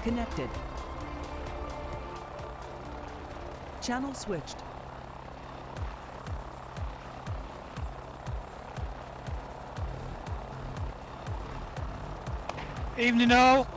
Connected. Channel switched. Evening all.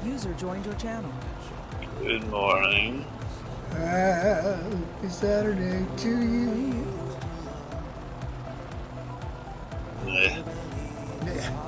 User joined your channel. Good morning. Happy Saturday to you. Yeah. Yeah.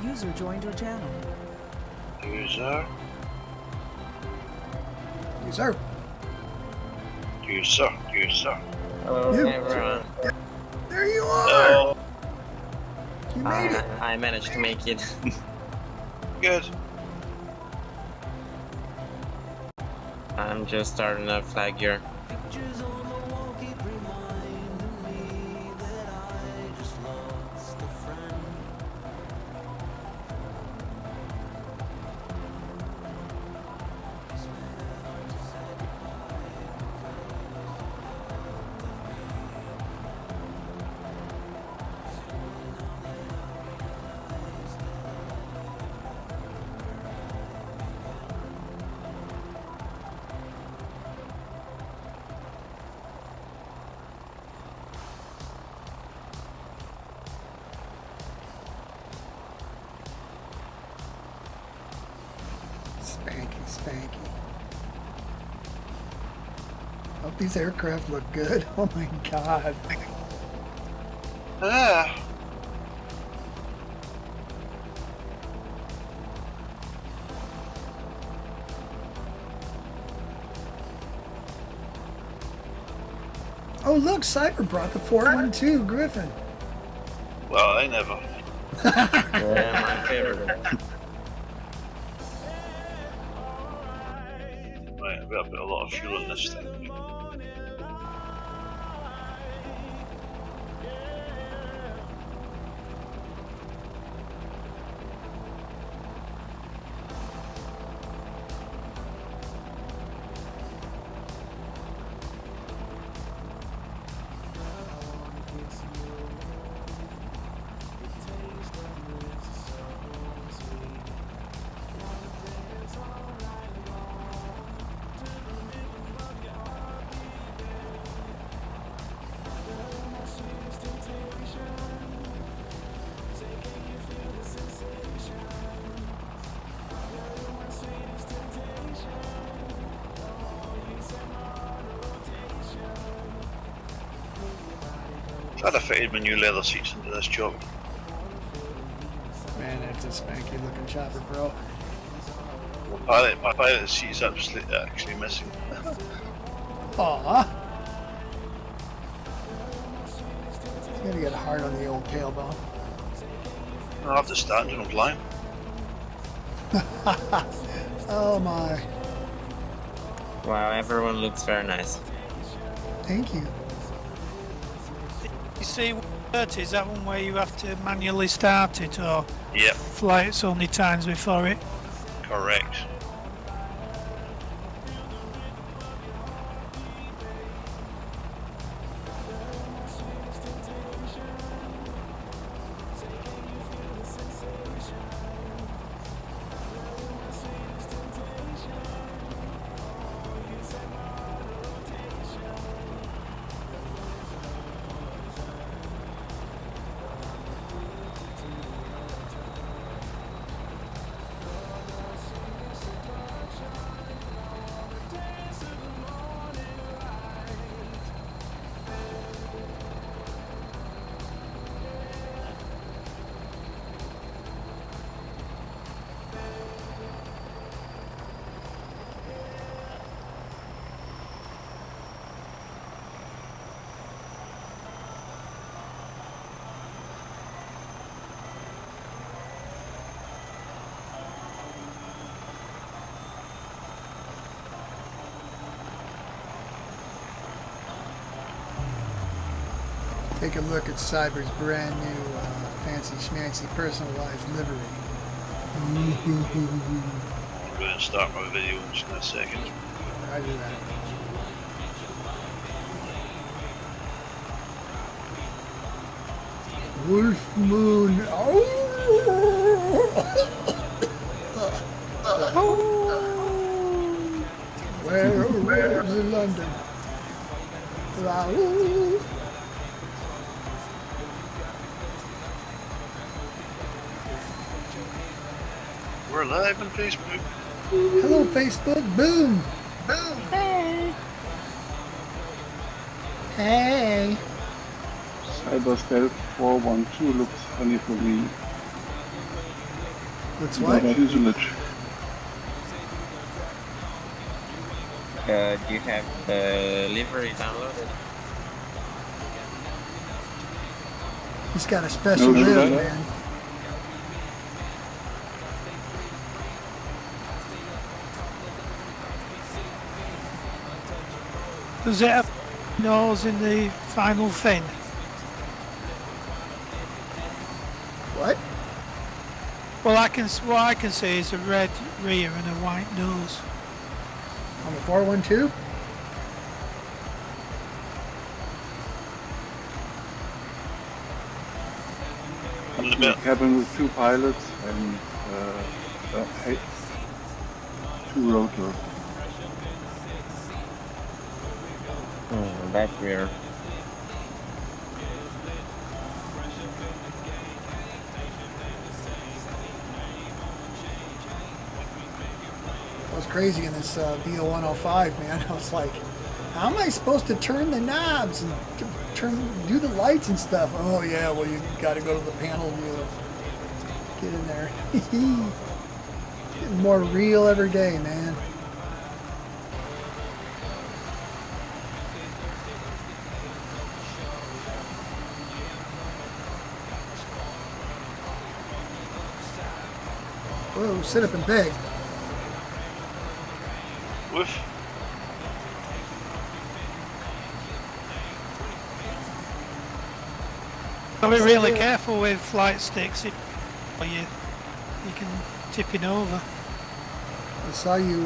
User joined your channel. User. User. User. User. Hello, You. everyone. There you are. Oh, You made it. I managed to make it. good. I'm just starting a flag here. Spanky. Hope these aircraft look good. Oh my god. Ah. Oh look, Cyber brought the 412 Griffin. Well, I never. Yeah, my favorite. Right, I've got to put a lot of fuel in this thing. Glad I fitted my new leather seats into this job. Man, that's a spanky looking chopper, bro. My pilot seat is actually missing. Aww. Gotta get hard on the old tailbone. I'll have to stand and I'm flying. Oh my. Wow, everyone looks very nice. Thank you. You see, is that one where you have to manually start it, or Yep, fly its only times before it? correct. Take a look at Cyber's brand new fancy schmancy personalized livery. I'm going to start my video in just a second. Roger that. Wolf Moon. Where's in London? We're live on Facebook. Hello, Facebook. Boom. Boom! Hey. Cyberstealth 412 looks funny for me. Looks what? Fuselage. Do you have the livery downloaded? He's got a special No, live, no. man. Does it have nose in the final fin? What? Well, what I can see is a red rear and a white nose. On the 412? On the A bit. cabin with 2 pilots and 2 rotors. That's weird. I was crazy in this VO105, man. I was like, how am I supposed to turn the knobs and do the lights and stuff? Oh yeah, well you got to go to the panel view. Get in there. Getting more real every day, man. Whoa, sit up and beg. Woof. So be really careful with flight sticks, or you can tip it over. I saw you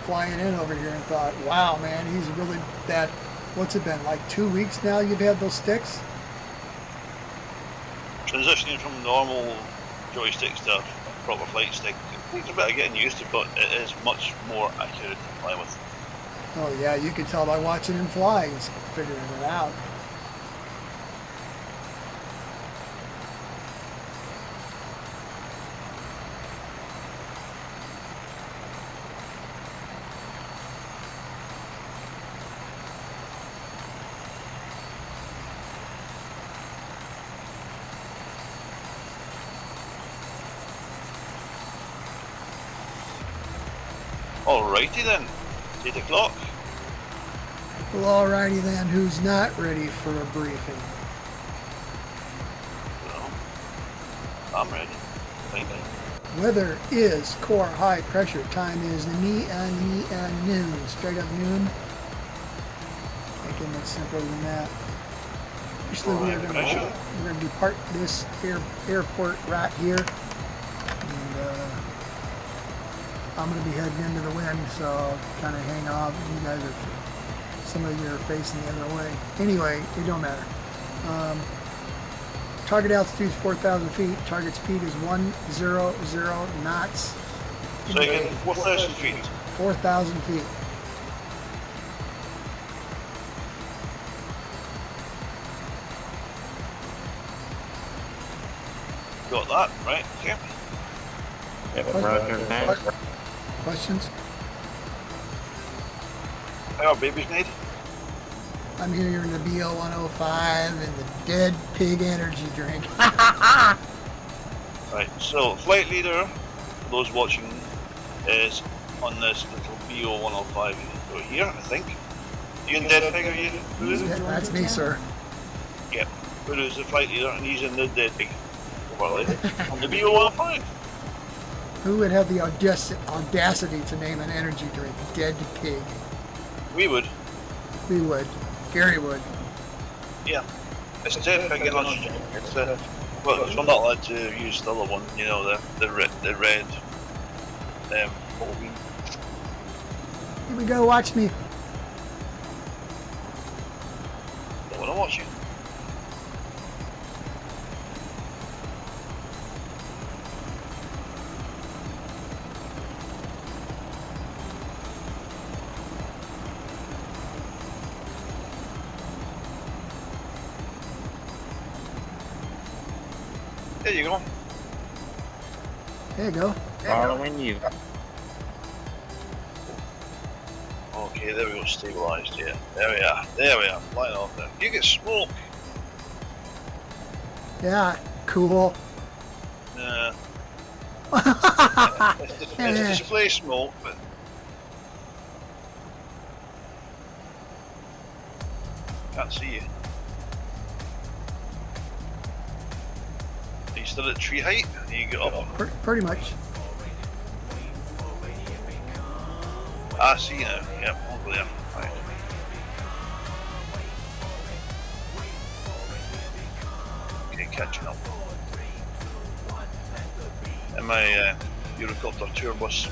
flying in over here and thought, wow, man, he's really that. What's it been, like 2 weeks now you've had those sticks? Transitioning from normal joystick stuff, proper flight stick, it's a bit of getting used to, but it is much more accurate to fly with. Oh yeah, you can tell by watching him fly. He's figuring it out. Alrighty then, 8 o'clock. Well, alrighty then, who's not ready for a briefing? Well, I'm ready. Flightnight. Weather is core high pressure. Time is noon. Straight up noon. Can't get much simpler than that. Actually, we're gonna depart this airport right here, and I'm gonna be heading into the wind, so I'll kind of hang off. You guys are, some of you are facing the other way. Anyway, it don't matter. Target altitude is 4,000 feet. Target speed is 100 knots. So again, 4,000 feet. 4,000 feet. Got that, right? Okay. Roger that. Questions? How are babies made? I'm here in the BO105 and the Dead Pig energy drink. Right, so flight leader, for those watching, is on this little BO105 over here, I think. You and Dead Pig, are you? That's me, sir. Yep. Buru's the flight leader, and he's in the Dead Pig overlay on the BO105. Who would have the audacity to name an energy drink Dead Pig? We would. We would. Gary would. Yeah. It's Dead Pig and oxygen. It's well, we're not allowed to use the other one, you know, the red Halloween. Here we go, watch me. Don't want to watch you. There you go. There you go. Following you. Okay, there we go, stabilised, yeah. There we are, flying off there. You get smoke! Yeah, cool. It's display smoke, but... Can't see you. Are you still at tree height? You get up? Pretty much. I see you now. Yep, over there. Right. Okay, catching up. In my Eurocopter tour bus.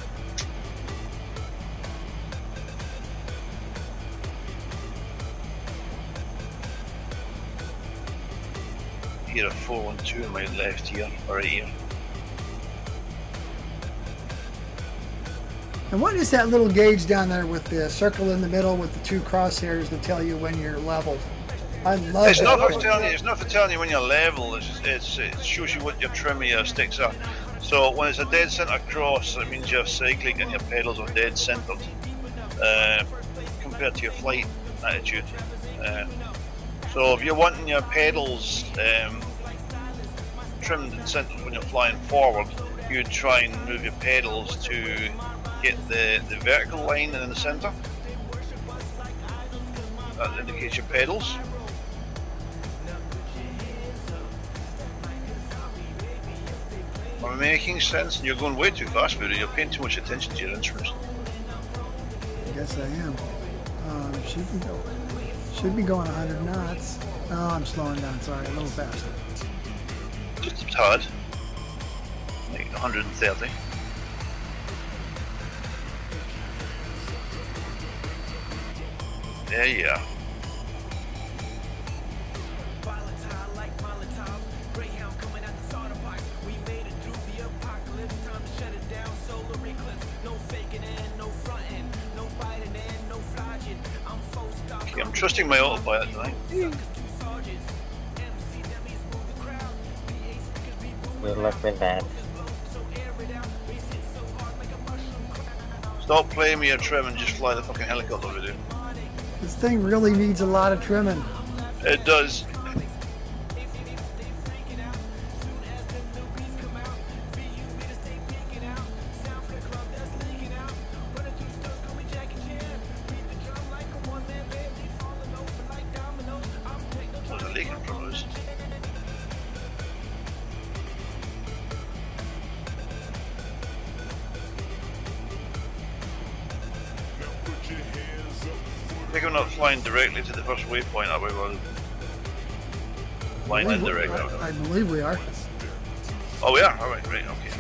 Here a 412 on my left here, or right here. And what is that little gauge down there with the circle in the middle with the two crosshairs to tell you when you're leveled? I love It's it. not for telling you. It's not for telling you when you're level. It shows you what your trim of your sticks are. So when it's a dead center cross, it means you're cycling and your pedals are dead centered compared to your flight attitude. So if you're wanting your pedals trimmed and centered when you're flying forward, you'd try and move your pedals to get the vertical line in the center. That indicates your pedals. Am I making sense? And you're going way too fast, Buddha. You're paying too much attention to your instruments. I guess I am. Should be going 100 knots. Oh, I'm slowing down. Sorry, a little faster. Just a tad. Like 130. There you are. Okay, I'm trusting my autopilot tonight. Good luck with that. Stop playing me a trim and just fly the fucking helicopter with you. This thing really needs a lot of trimming. It does. There's a lake in front of us. think we're not flying directly to the first waypoint, that way we're flying indirect. I believe we are. Oh, we are? Alright, great, okay.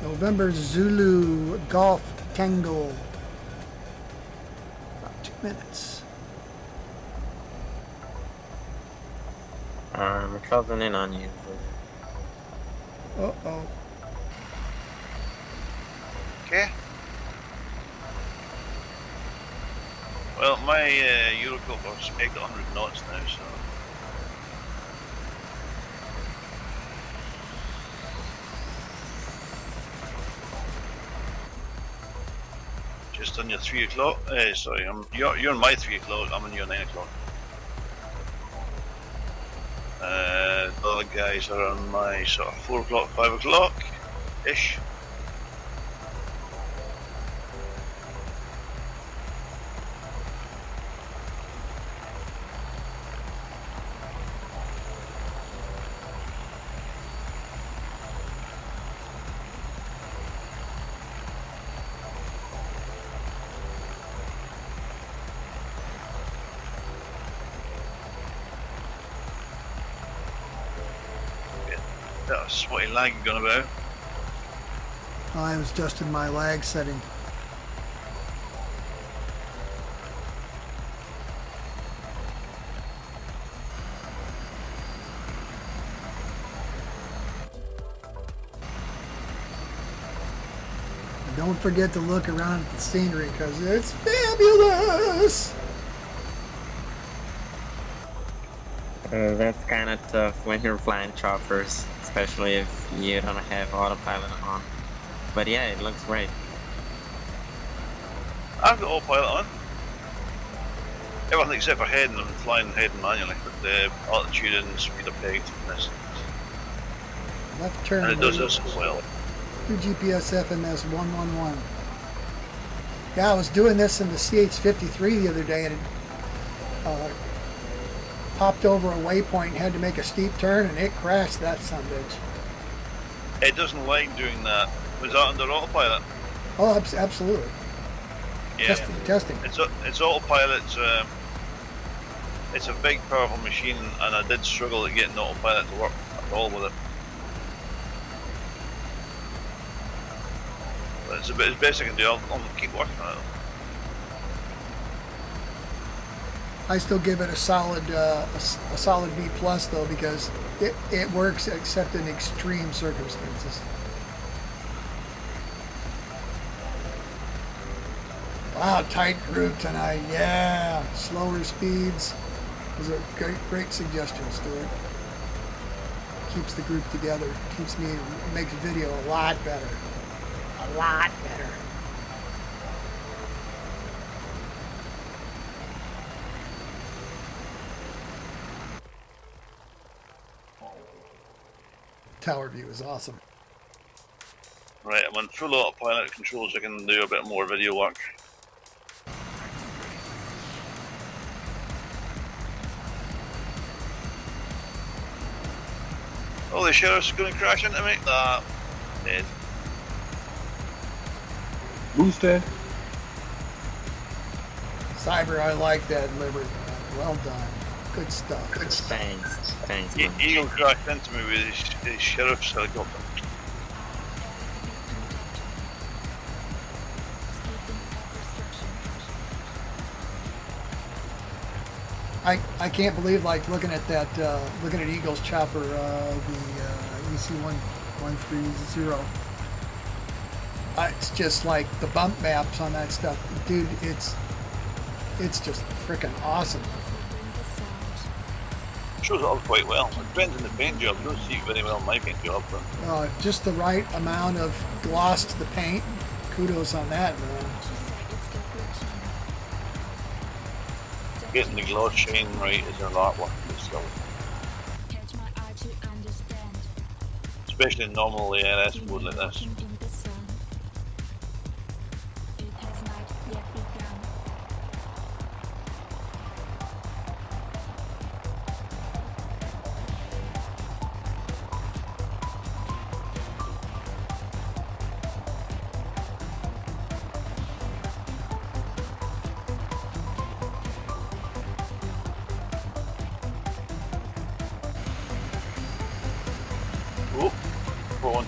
November Zulu Golf Tango. About 2 minutes. I'm closing in on you. Uh-oh. Okay. Well, my Eurocopter is pegged at 100 knots now, so... Just on your 3 o'clock. Sorry, you're on my 3 o'clock. I'm on your 9 o'clock. The other guys are on my sort of 4 o'clock, 5 o'clock ish. That's what lag you going about. I was just in my lag setting. Don't forget to look around at the scenery because it's fabulous. That's kind of tough when you're flying choppers, especially if you don't have autopilot on. But yeah, it looks great. I've got autopilot on. Everything except for heading. I'm flying heading manually, but the altitude and speed are pegged in this. Left turn. And it does this as well. GPS FMS 111. Yeah, I was doing this in the CH-53 the other day, and it popped over a waypoint and had to make a steep turn, and it crashed that sumbitch. It doesn't like doing that. Was that under autopilot? Oh, absolutely. Yeah. Testing. It's autopilot. It's a big, powerful machine, and I did struggle at getting autopilot to work at all with it. But it's as best I can do. I'll keep working on it. I still give it a solid B plus though, because it works except in extreme circumstances. Wow, tight group tonight. Yeah, slower speeds. Those are great suggestions, Stuart. Keeps the group together. Makes video a lot better. A lot better. Tower view is awesome. Right, I'm on full autopilot controls. I can do a bit more video work. Oh, the sheriff's going to crash into me. Nah, dead. Booster. Cyber, I like that livery. Well done. Good stuff. Good stuff. Thanks, man. Eagle crashed into me with his sheriff's helicopter. I can't believe, like, looking at Eagle's chopper, the EC-130. It's just like the bump maps on that stuff, dude. It's just freaking awesome. Shows it up quite well. It depends on the paint job. You don't see it very well in my paint job, but Just the right amount of gloss to the paint. Kudos on that, man. getting the gloss shine right is an artwork skill. Especially in normal ARS mode like this.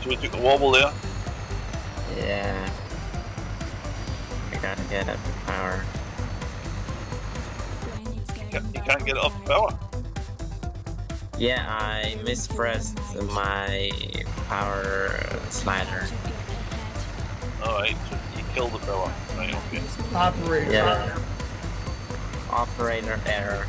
So we took the wobble there. Yeah. I gotta get up to power. You can't get it up to power. Yeah, I mispressed my power slider. Alright, so you killed the power. Right, okay. Operator. Yeah. Operator error.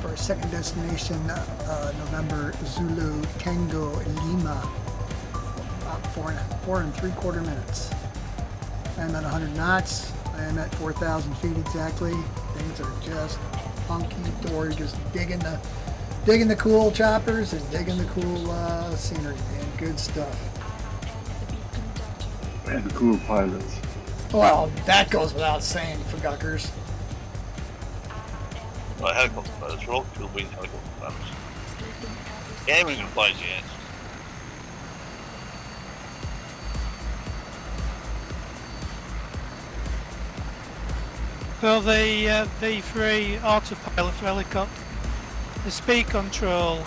For our second destination, November Zulu Tango Lima. About 4 minutes. I'm at 100 knots. I am at 4,000 feet exactly. Things are just hunky-dory, just digging the cool choppers and digging the cool scenery, man. Good stuff. And cool pilots. Well, that goes without saying, for guckers. Well, helicopter pilots, we're all cool being helicopter pilots. Anyone can fly jets. Well, the V3 autopilot for helicopter, the speed control,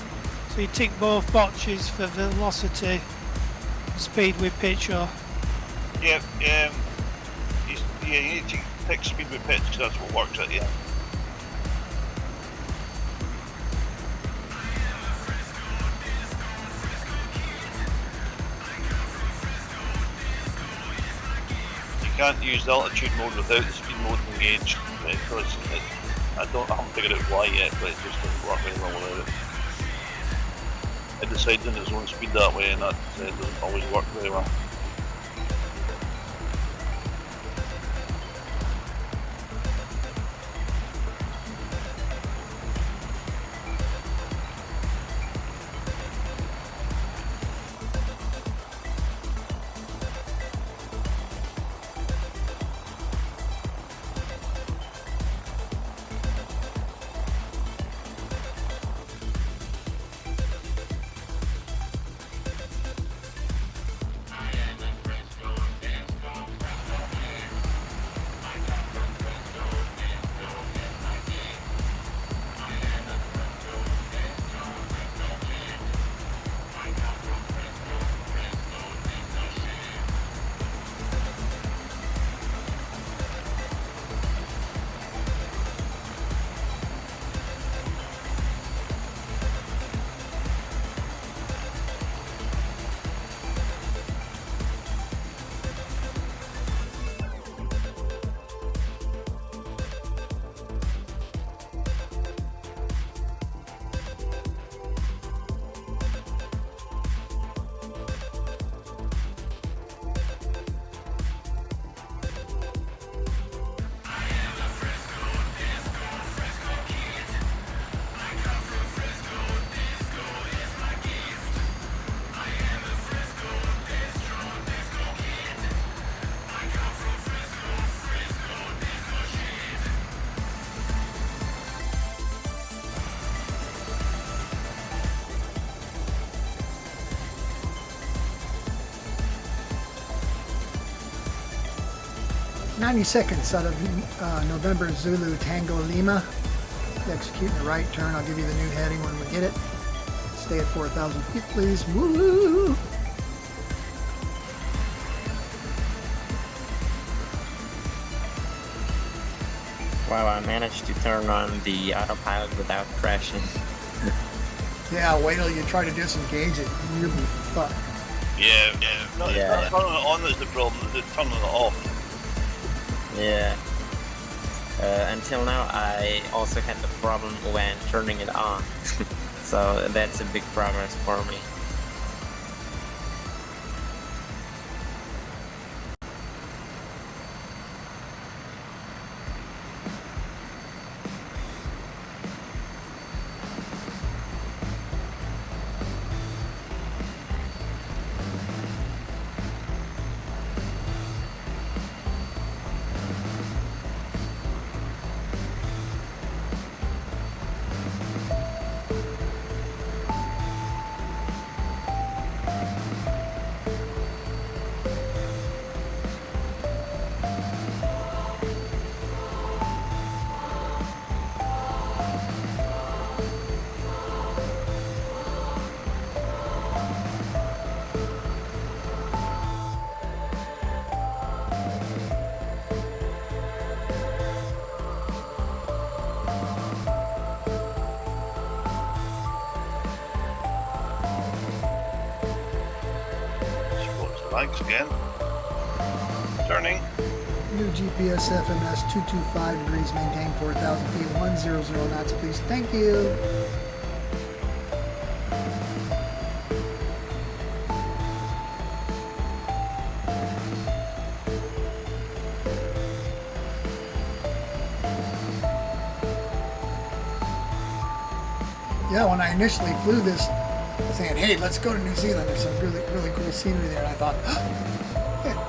so you tick both boxes for velocity, speed with pitch or... Yeah, you need to pick speed with pitch because that's what works at the end. You can't use the altitude mode without the speed mode engaged because I haven't figured out why yet, but it just doesn't work very well without it. It decides in its own speed that way, and that doesn't always work very well. .90 seconds out of November Zulu Tango Lima. Executing the right turn. I'll give you the new heading when we get it. Stay at 4,000 feet, please. Woo! Wow, I managed to turn on the autopilot without crashing. Yeah, wait till you try to disengage it. You'll be fucked. Yeah. No, Yeah. it's not turning it on that's the problem, it's turning it off. Yeah. Until now, I also had the problem when turning it on. So that's a big progress for me. thanks again. Turning. New GPS FMS 225 degrees, maintain 4,000 feet, 100 knots, please. Thank you. Yeah, when I initially flew this, saying, hey, let's go to New Zealand, there's some really, really cool scenery there, and I thought,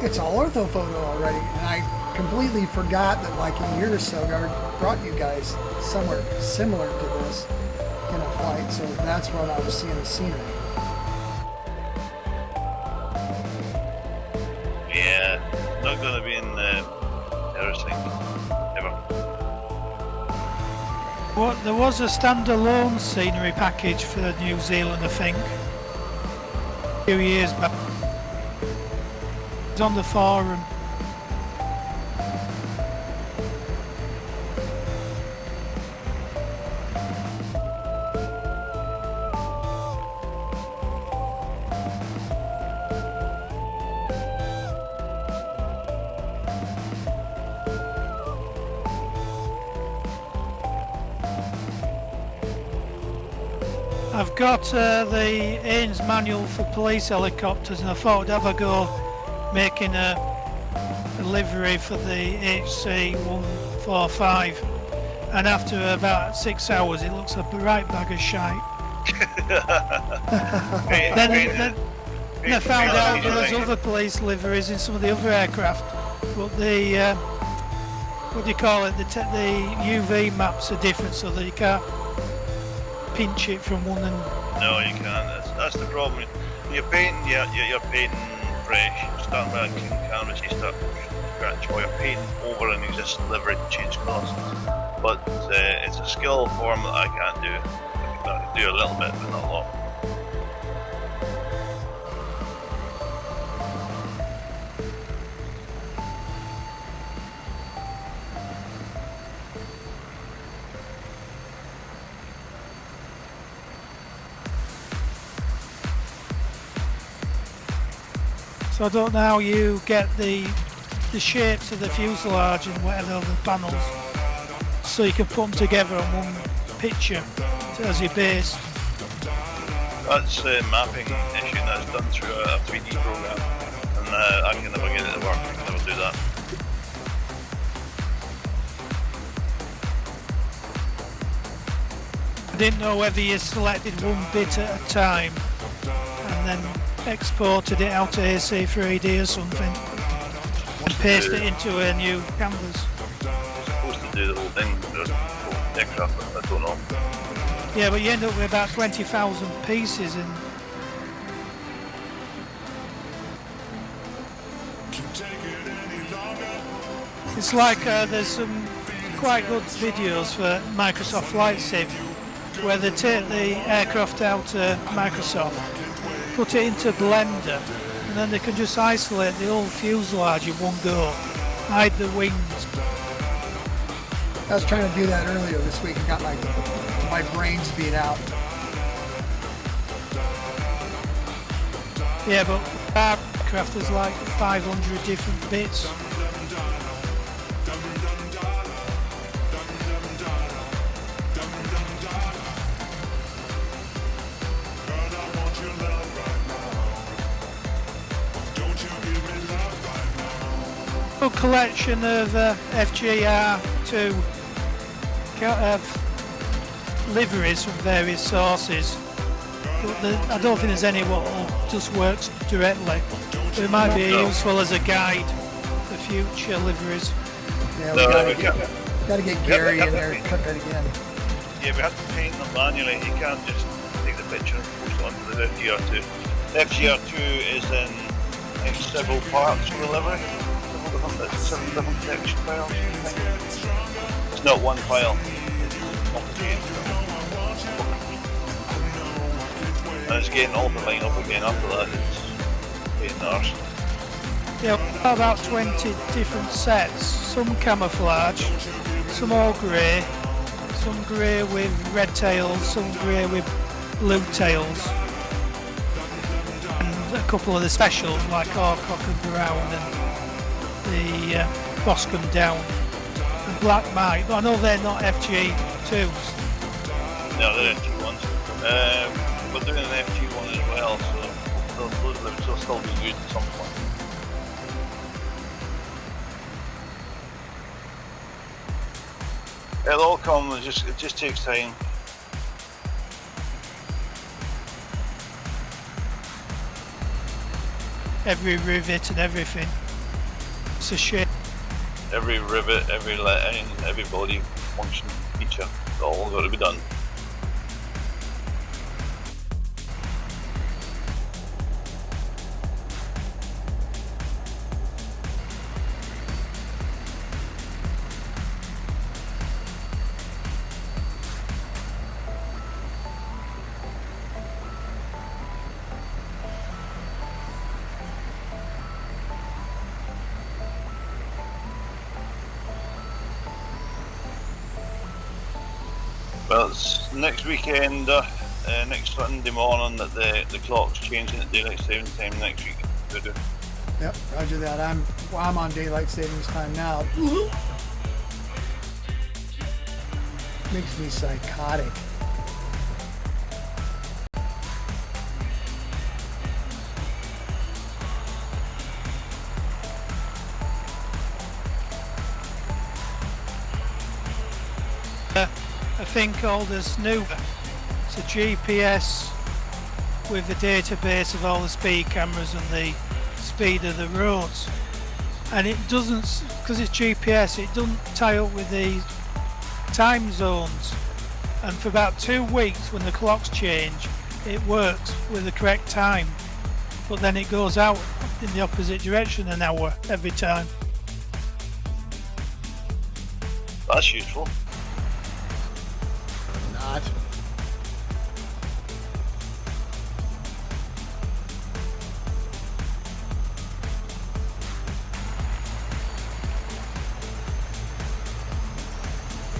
it's all orthophoto already, and I completely forgot that like a year or so ago I brought you guys somewhere similar to this in a flight, so that's when I was seeing the scenery. Yeah, not going to be in everything ever. What, there was a standalone scenery package for New Zealand, I think, a few years back. It's on the forum. I've got the Ains manual for police helicopters, and I thought I'd have a go making a livery for the HC-145, and after about 6 hours it looks a right bag of shite. Then I found out there was other police liveries in some of the other aircraft, but the what do you call it, the UV maps are different, so that you can't pinch it from one end. No, you can't. That's the problem. You're painting, you're painting fresh. Starting with a clean canvas, you start from scratch, or you're painting over an existing livery to change colours. But it's a skill form that I can't do. I can do a little bit, but not a lot. So I don't know how you get the shapes of the fuselage and whatever of the panels, so you can put them together on one picture as your base. That's a mapping issue that's done through a 3D program, and I can never get it to work. I can never do that. I didn't know whether you selected one bit at a time and then exported it out to AC3D or something and paste it into a new canvas. You're supposed to do the whole thing, the whole aircraft, but I don't know. Yeah, but you end up with about 20,000 pieces, and it's like there's some quite good videos for Microsoft Flight Sim where they take the aircraft out to Microsoft, put it into Blender, and then they can just isolate the whole fuselage in one go, hide the wings. I was trying to do that earlier this week and got my brains beat out. Yeah, but our aircraft is like 500 different bits. A collection of FGR2 liveries from various sources, but I don't think there's any what just works directly. But it might be useful as a guide for future liveries. Yeah, we gotta get Gary in there and cut that again. Yeah, we have to paint them manually. You can't just take the picture and post it onto the FGR2. The FGR2 is in, I think, several parts of the livery. Seven different texture files. It's not one file. It's complicated. And it's getting all the line up again after that. It's 8 hours. Yeah, about 20 different sets. Some camouflage, some all grey, some grey with red tails, some grey with blue tails. And a couple of the specials like Orcock and Brown and the Boscombe Down and Black Mite, but I know they're not FG2s. No, they're FG1s. We're doing an FG1 as well, so those liveries will still be used at some point. It'll all come, it just takes time. Every rivet and everything. It's a shame. Every rivet, every line, every body function feature, it's all got to be done. Well, it's next weekend, next Sunday morning that the clock's changing at daylight savings time next week. Yep, roger that. I'm on daylight savings time now. Makes me psychotic. I think all this new, it's a GPS with a database of all the speed cameras and the speed of the roads, and it doesn't, because it's GPS, it doesn't tie up with the time zones, and for about 2 weeks when the clocks change it works with the correct time, but then it goes out in the opposite direction an hour every time. That's useful. Not.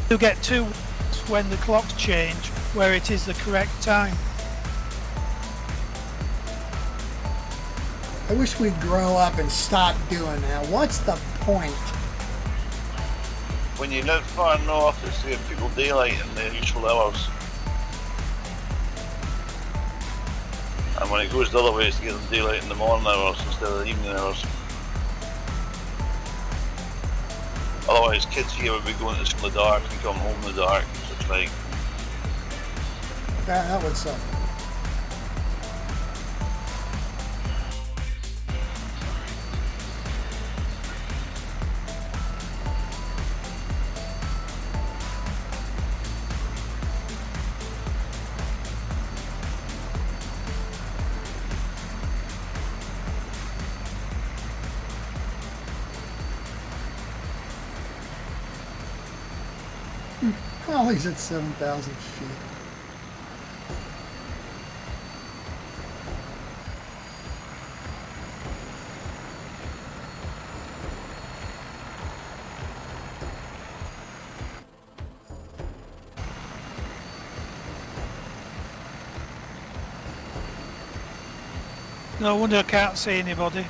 You get 2 weeks when the clocks change where it is the correct time. I wish we'd grow up and stop doing that. What's the point? When you live far north, it's giving people daylight in their useful hours. And when it goes the other way, it's to give them daylight in the morning hours instead of the evening hours. Otherwise, kids here would be going to school in the dark and come home in the dark, so it's like... That would suck. Olley's at 7,000 feet. No wonder I can't see anybody.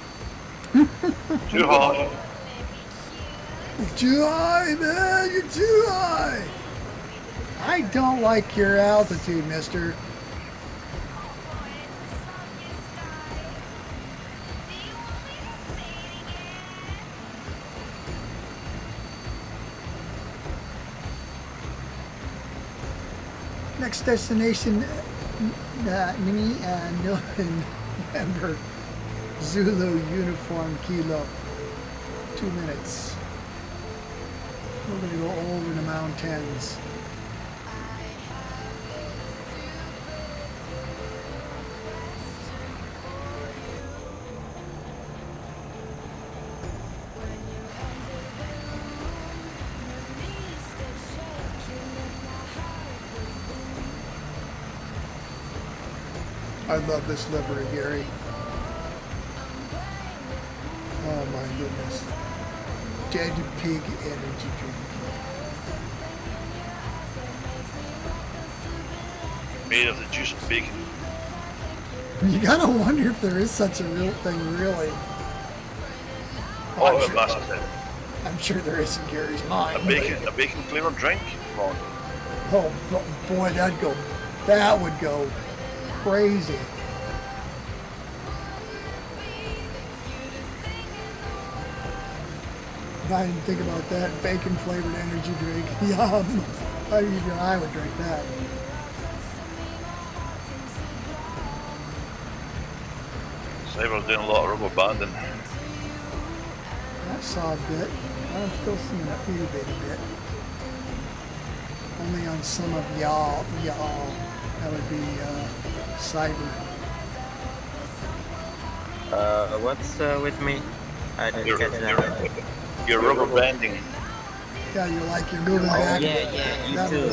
Too high. You're too high, man! You're too high! I don't like your altitude, mister. Next destination, November, Zulu uniform kilo. 2 minutes. We're gonna go over the mountains. I love this livery, Gary. Oh my goodness. Dead pig energy drink. Made of the juice of bacon. You gotta wonder if there is such a real thing, really. Oh, it must have. I'm sure there is in Gary's mind. A bacon flavored drink? Come on. Oh boy, that would go crazy. I didn't think about that. Bacon flavored energy drink. Yum. I would drink that. Cyber's doing a lot of rubber banding. I saw a bit. I'm still seeing a few bitty bit. Only on some of y'all. That would be Cyber. What's with me? I didn't catch that. You're rubber banding. Yeah, you're moving back. Yeah, you too.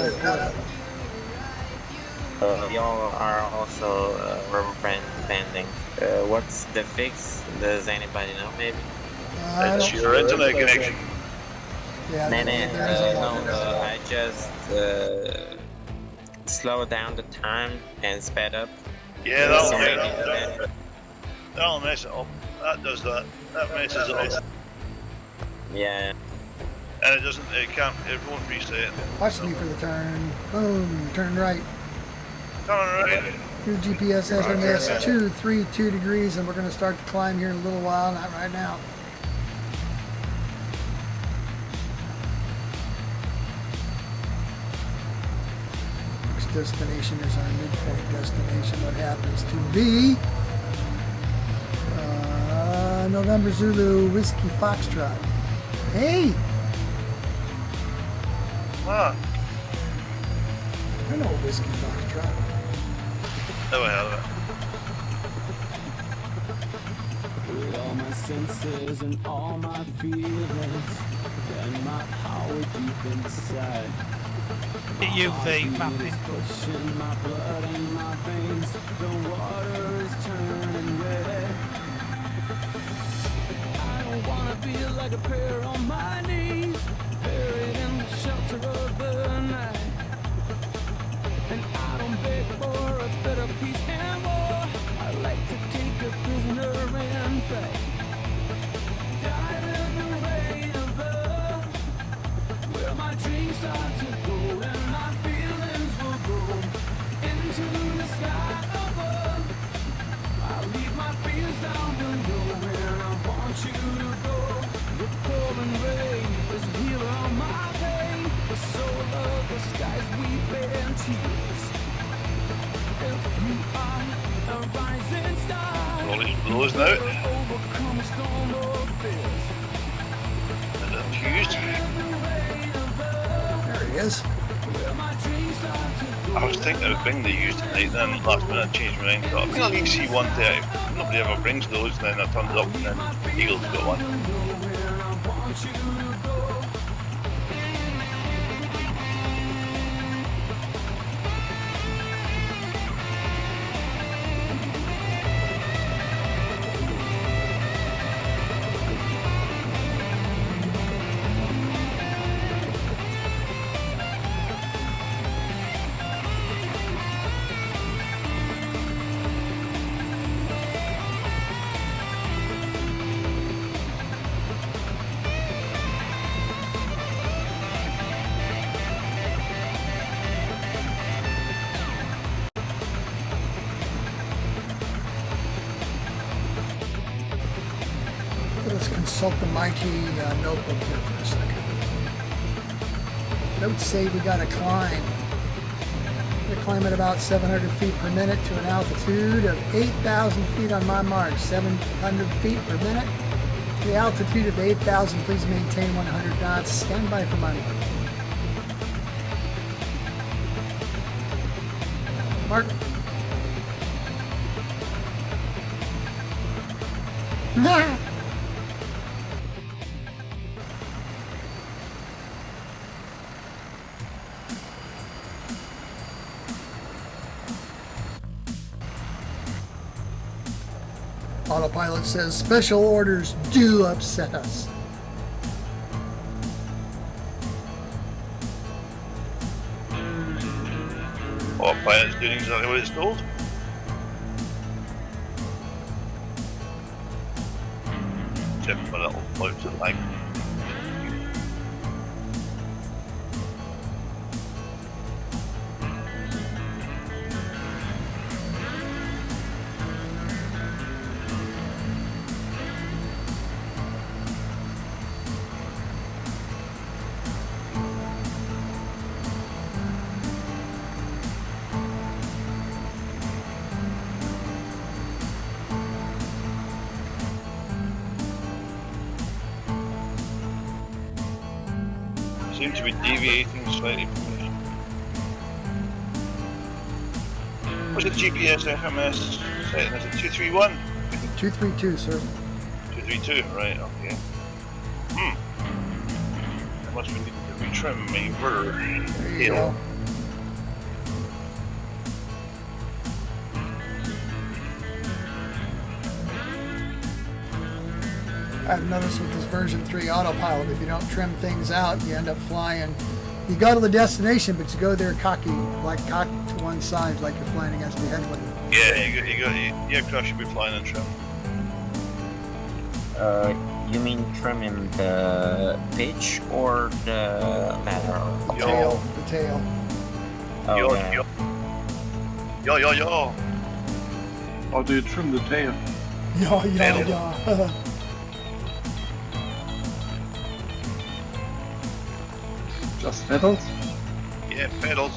Y'all are also rubber banding. What's the fix? Does anybody know, maybe? It's your internet connection. Yeah, No, no. I just slowed down the time and sped up. Yeah, that'll mess it up. That does that. That messes it up. Yeah. And it won't reset. Watch me for the turn. Boom, turn right. Turn right. Your GPS FMS 232 degrees, and we're going to start the climb here in a little while, not right now. Next destination is our midpoint destination. What happens to be November Zulu Whiskey Foxtrot. Hey! Ah, I know Whiskey Foxtrot. never heard of it. With all my senses and all my feelings and my power deep inside, UV mapping. pushing my blood in my veins, the water is turning red. I don't wanna be like a prayer on my knees, buried in the shelter of the night. And I don't beg for a better peace and war. I like to take a prisoner and fight. Dive in the rain of love, where my dreams start to go and my feelings will go into the sky above. I'll leave my fears down below where I want you to go. The pouring rain is a healer on my pain. The soul of the skies weeping tears. If you are a rising star, Olley's blowing out. overcome a storm of fears. And it's fused. There he is. Where my dreams start to go. I was thinking of bringing the used tonight, then last minute I changed my mind. I think I'll need C-130. Nobody ever brings those, and then I turned up and then Eagle's got one. Where I want you to go. Let's consult the mighty notebook here for a second. Notes say we got to climb. We're going to climb at about 700 feet per minute to an altitude of 8,000 feet on my mark. 700 feet per minute. The altitude of 8,000, please maintain 100 knots. Stand by for my mark. Mark. Autopilot says special orders do upset us. Or pilot's doing exactly what it's told. tip but it'll float to the leg. Seem to be deviating slightly from this. What's the GPS FMS setting? Is it 231? 232, sir. 232, right, okay. I must be needing to retrim my inverter. There you go. I've noticed with this version 3 autopilot, if you don't trim things out, you end up flying. You go to the destination, but you go there cocked to one side, like you're flying against the headwind. Yeah, your aircraft should be flying in trim. You mean trimming the pitch or the lateral? The tail. The tail. Oh, Yo, yeah. yo. How do you trim the tail? Yeah. Just pedals? Yeah, pedals.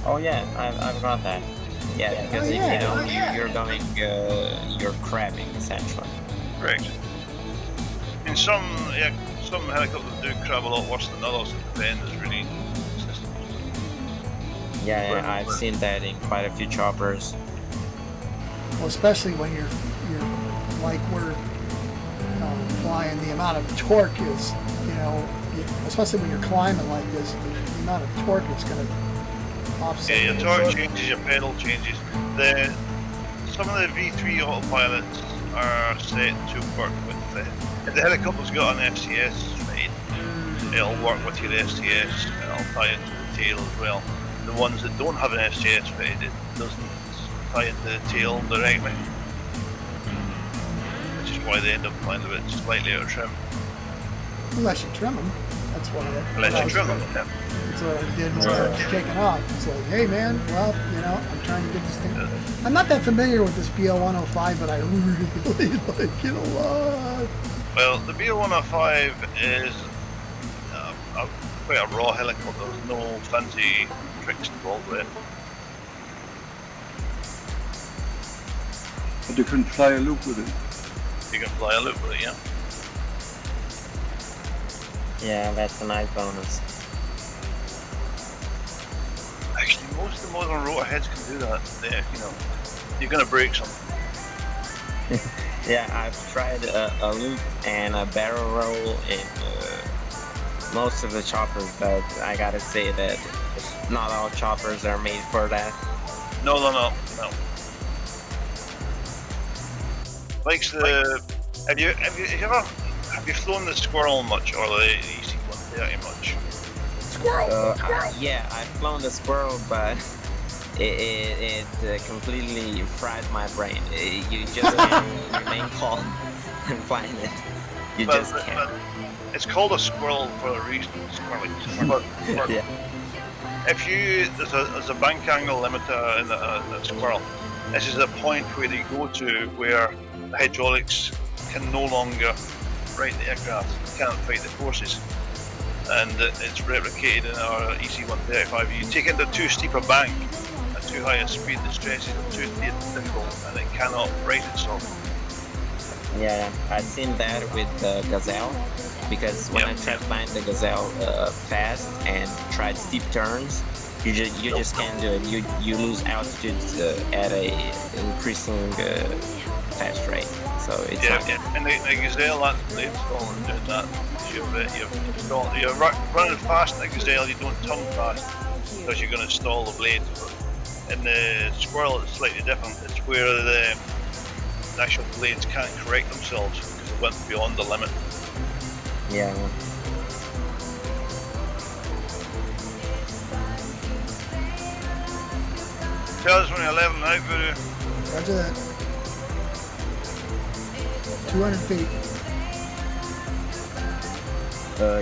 Oh yeah, I've got that. Yeah, because if you don't, you're going, you're crabbing essentially. Correct. And some helicopters do crab a lot worse than others. It depends, really. Yeah, I've seen that in quite a few choppers. Well, especially when you're like we're flying, the amount of torque is, especially when you're climbing like this, the amount of torque it's going to offset. Yeah, your torque changes, your pedal changes. Some of the V3 autopilots are set to work with if the helicopter's got an FCS feed, it'll work with your FCS and it'll tie into the tail as well. The ones that don't have an FCS feed, it doesn't tie into the tail directly, which is why they end up flying a bit slightly out of trim. Unless you trim them, that's why. Unless you trim them, yeah. That's what I did when I was taking off. It's like, hey man, well, I'm trying to get this thing. I'm not that familiar with this BL-105, but I really like it a lot. Well, the BL-105 is quite a raw helicopter. There's no fancy tricks involved with it. But you can fly a loop with it. You can fly a loop with it, yeah. Yeah, that's a nice bonus. Actually, most of the modern rotor heads can do that. You're going to break some. Yeah, I've tried a loop and a barrel roll in most of the choppers, but I gotta say that not all choppers are made for that. No. Like have you flown the Squirrel much or the EC-130 much? Squirrel! Yeah, I've flown the Squirrel, but it completely fried my brain. You just can't remain calm and flying it. You just can't. It's called a Squirrel for a reason. Squirrel. Yeah. If there's a bank angle limiter in the Squirrel. This is a point where they go to where the hydraulics can no longer right the aircraft, can't fight the forces. And it's replicated in our EC-135. You take it into too steep a bank at too high a speed, the stresses are too difficult and it cannot right itself. Yeah, I've seen that with the Gazelle, because when I tried flying the Gazelle fast and tried steep turns, you just can't do it. You lose altitude at a increasing fast rate. So it's and the Gazelle, that's the install and doing that. You're running fast in the Gazelle, you don't turn fast because you're going to stall the blade. In the Squirrel, it's slightly different. It's where the actual blades can't correct themselves because it went beyond the limit. Yeah. Tell us when you're leveling out, Voodoo. Roger that. 200 feet.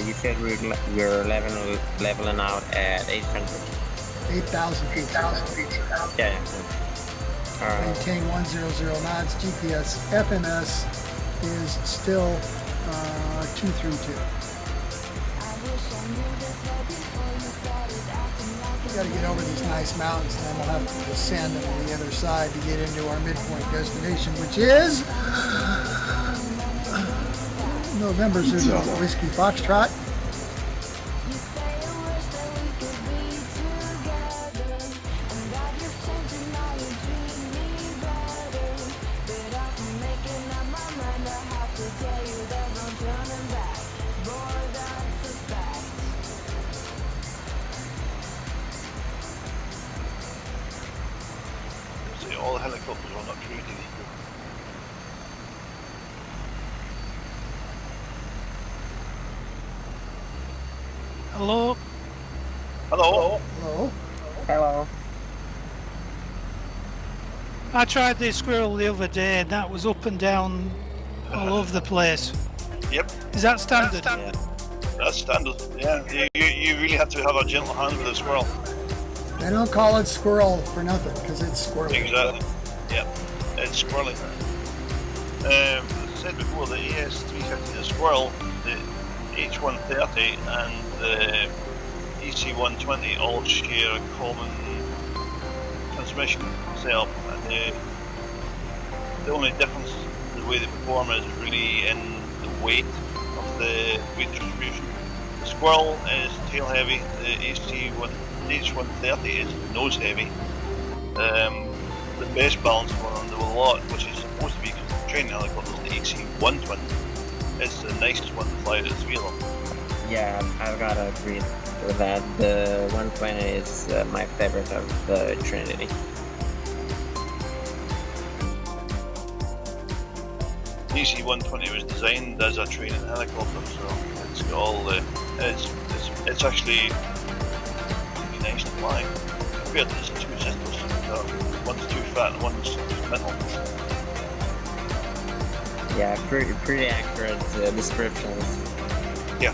You said we're leveling out at 800. 8,000 feet. Yeah. Maintain 100 knots. GPS FMS is still 232. We got to get over these nice mountains, and then we'll have to descend on the other side to get into our midpoint destination, which is November Zulu Whiskey Foxtrot. See, all the helicopters are not treated equal. Hello? Hello. Hello. Hello. I tried this squirrel the other day and that was up and down all over the place. Yep. Is that standard? That's standard. Yeah. You really have to have a gentle hand with a squirrel. They don't call it squirrel for nothing, because it's squirrely. Exactly. Yep. It's squirrely. As I said before, the ES350, the squirrel, the H130 and the EC120 all share a common transmission setup, and the only difference in the way they perform is really in the weight of the weight distribution. The squirrel is tail heavy, the H130 is nose heavy. The best balance one on the lot, which is supposed to be training helicopters, the EC120, is the nicest one to fly at its wheel. Yeah, I've got to agree with that. The 120 is my favorite of the Trinity. The EC120 was designed as a training helicopter, so it's got all the it's actually really nice to fly compared to the two sisters. One's too fat and one's mental. Yeah, pretty accurate descriptions. Yeah.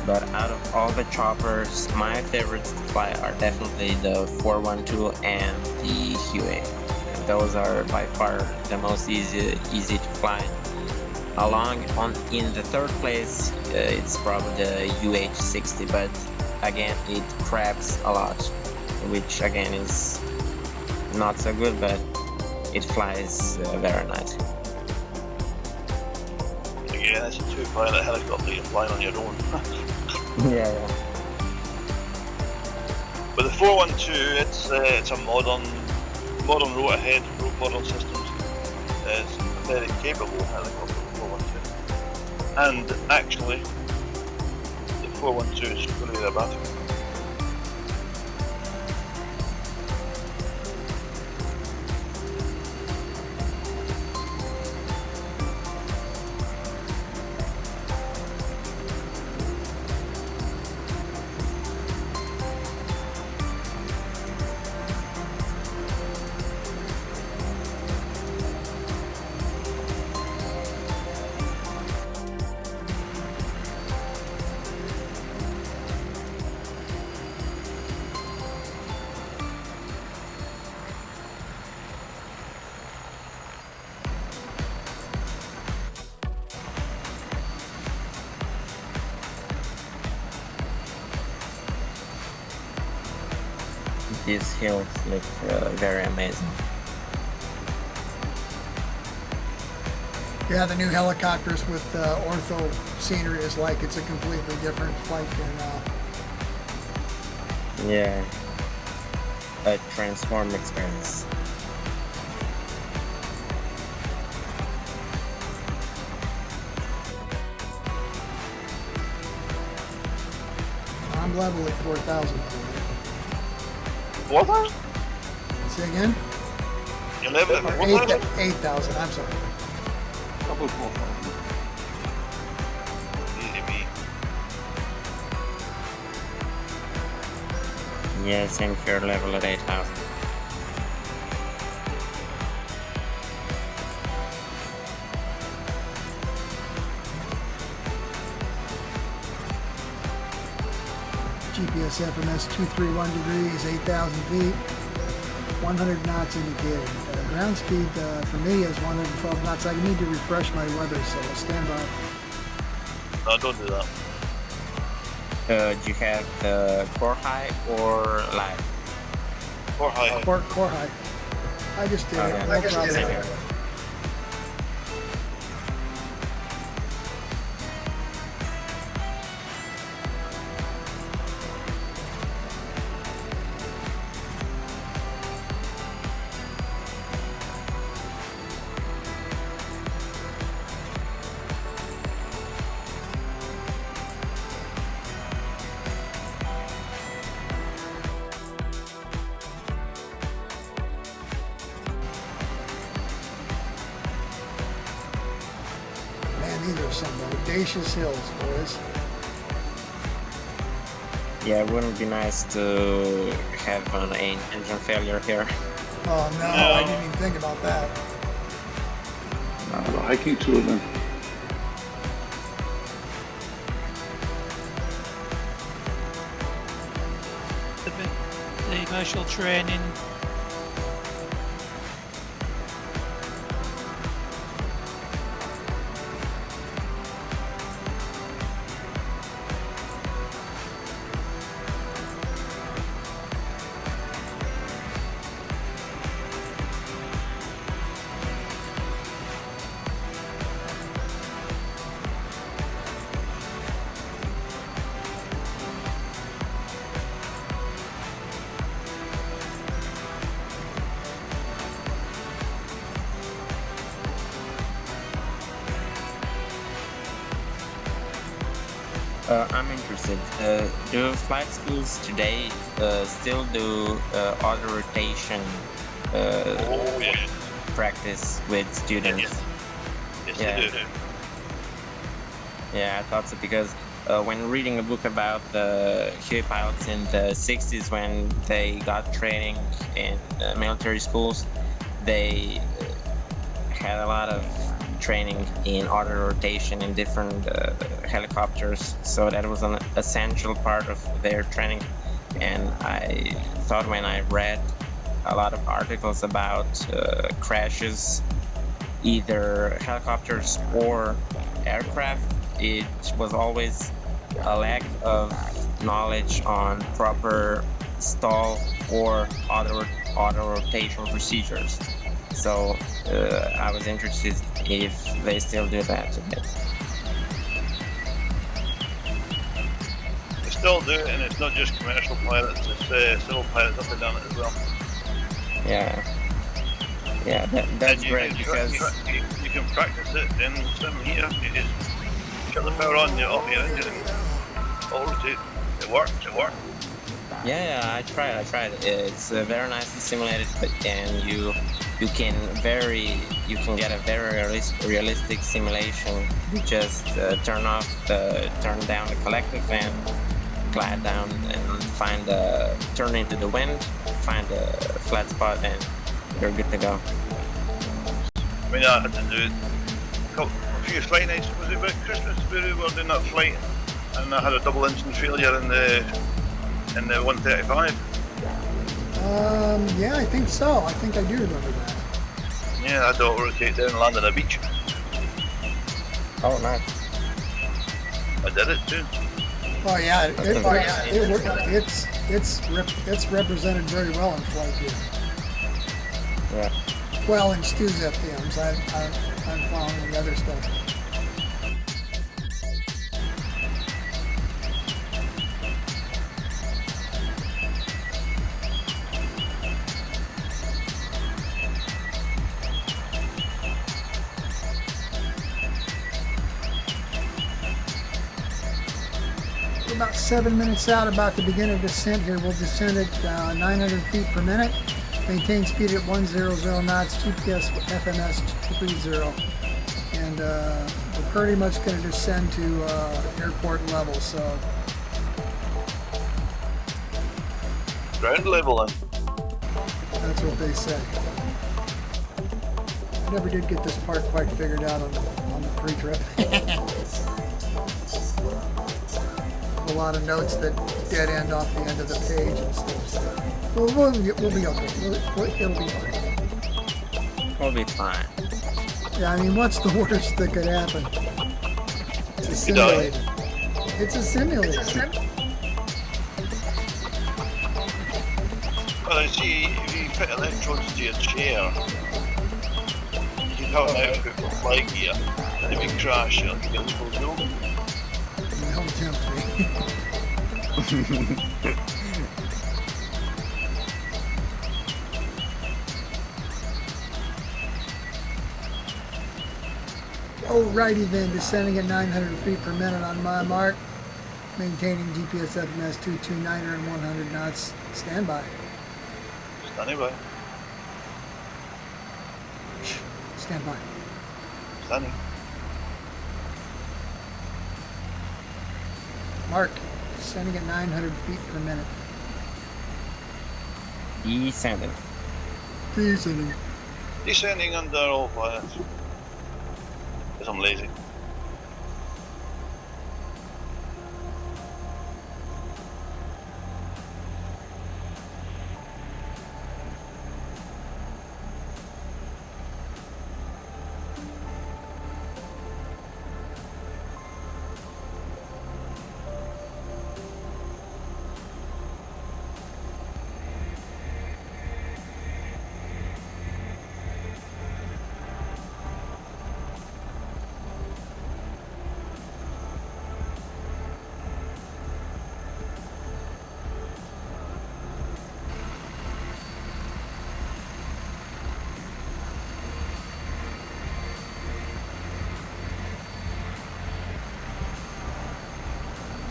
But out of all the choppers, my favorites to fly are definitely the 412 and the Huey. Those are by far the most easy to fly. In the third place, it's probably the UH-60, but again it crabs a lot, which again is not so good, but it flies very nice. Again, it's a two-pilot helicopter you're flying on your own. Yeah. But the 412, it's a modern rotor head, modern systems. It's a very capable helicopter, the 412. And actually, the 412 is fully aerobatic. These hills look very amazing. Yeah, the new helicopters with ortho scenery is like it's a completely different flight than Yeah, a transform experience. I'm level at 4,000. What? Say again? You live at Or 4,000? 8,000, I'm sorry. Double 4,000. Easy me. Yeah, same here, level at 8,000. GPS FMS 231 degrees, 8,000 feet, 100 knots indicated. Ground speed for me is 112 knots. I need to refresh my weather, so stand by. No, don't do that. Do you have the core high or live? Or high. Core high. I just did it. No problem. These are some audacious hills, boys. Yeah, it wouldn't be nice to have an engine failure here. Oh no, I didn't even think about that. Hiking tour then. The commercial training. I'm interested. Do flight schools today still do auto rotation practice with students? Yes, Yeah. they do. Yeah, I thought so because when reading a book about the Huey pilots in the 60s when they got training in military schools, they had a lot of training in auto rotation in different helicopters, so that was an essential part of their training. And I thought when I read a lot of articles about crashes, either helicopters or aircraft, it was always a lack of knowledge on proper stall or auto rotation procedures. So I was interested if they still do that today. They still do it, and it's not just commercial pilots, it's civil pilots have done it as well. Yeah. Yeah, that's great because you can practice it in sim here. You just shut the power on, you're off your engine, all rotate. It works. yeah, I tried. It's very nicely simulated, and you can get a very realistic simulation. You just turn down the collective and glide down and turn into the wind, find a flat spot, and you're good to go. I mean, I had to do it a few flight nights. Was it about Christmas? We were doing that flight, and I had a double engine failure in the 135. Yeah, I think so. I think I do remember that. Yeah, I had to rotate down and land on a beach. Oh, nice. I did it too. Oh yeah, it's represented very well in flight here. Yeah. Well, in Stu's FDMs, I'm following the other stuff. We're about 7 minutes out, about to begin a descent here. We'll descend at 900 feet per minute. Maintain speed at 100 knots, GPS FMS 230. And we're pretty much going to descend to airport level, so. Ground level then. That's what they say. I never did get this part quite figured out on the pre-trip. We'll lot of notes that dead end off the end of the page and stuff. So we'll be okay. It'll be fine. We'll be fine. Yeah, I mean, what's the worst that could happen? It's a simulator. It's a simulator. Well, I see, if you put electrodes to your chair, you can have an output for fly gear, and if you crash, your gears will go. Don't tempt me. Alrighty then, descending at 900 feet per minute on my mark, maintaining GPS FMS 229er and 100 knots. Standby. Standing by. Standby. Standing. Mark, descending at 900 feet per minute. Descending. Descending. Descending under all planets. Because I'm lazy.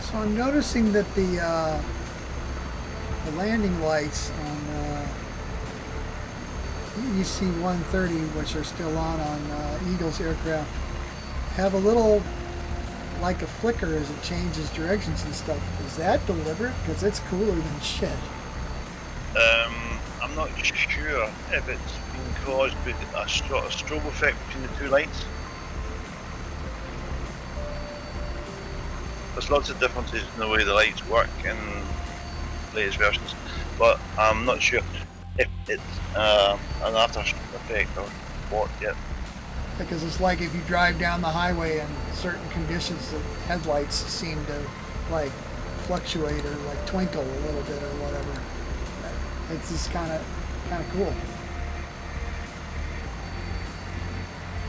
So I'm noticing that the landing lights on EC 130, which are still on Eagle's aircraft, have a little, like a flicker as it changes directions and stuff. Is that deliberate? Because it's cooler than shit. I'm not sure if it's been caused by a strobe effect between the two lights. There's lots of differences in the way the lights work in latest versions, but I'm not sure if it's an after effect or what yet. Because it's like if you drive down the highway in certain conditions, the headlights seem to like fluctuate or like twinkle a little bit or whatever. It's just kind of cool.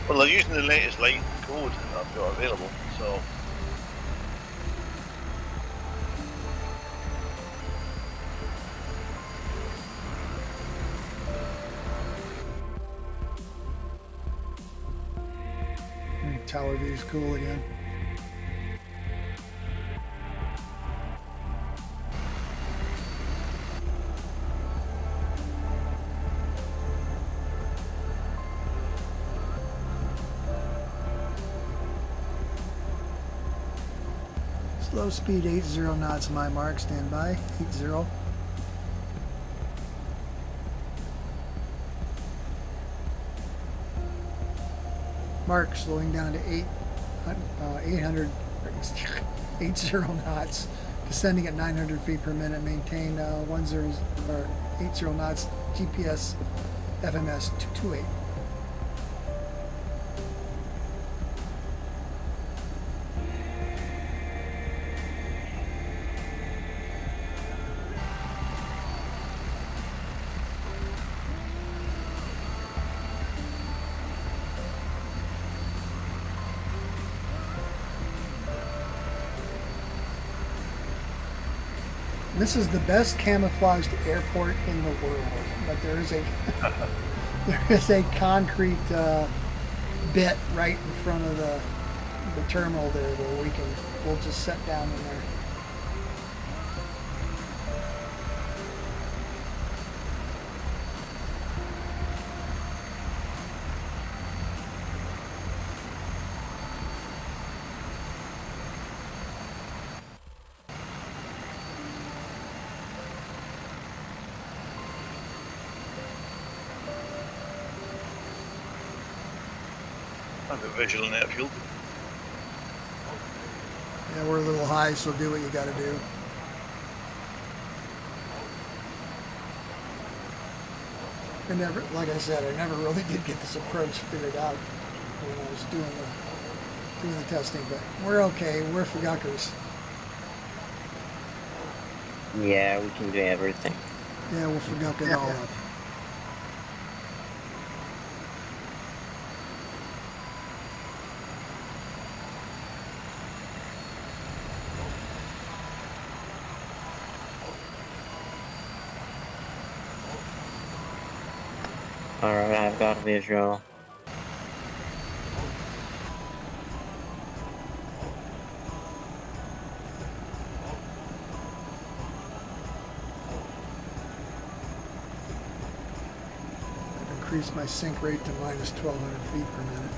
Well, they're using the latest light code that I've got available, so. Tower view is cool again. Slow speed 80 knots my mark, stand by, 80. Mark, slowing down to 800, 80 knots, descending at 900 feet per minute, maintain 80 knots, GPS FMS 228. This is the best camouflaged airport in the world, but there is a concrete bit right in front of the terminal there where we'll just set down in there. I've got visual in that field. Yeah, we're a little high, so do what you got to do. I never, like I said, I never really did get this approach figured out when I was doing the testing, but we're okay. We're FGUKers. Yeah, we can do everything. Yeah, we'll FGUK it all up. Alright, I've got visual. I've increased my sync rate to minus 1,200 feet per minute.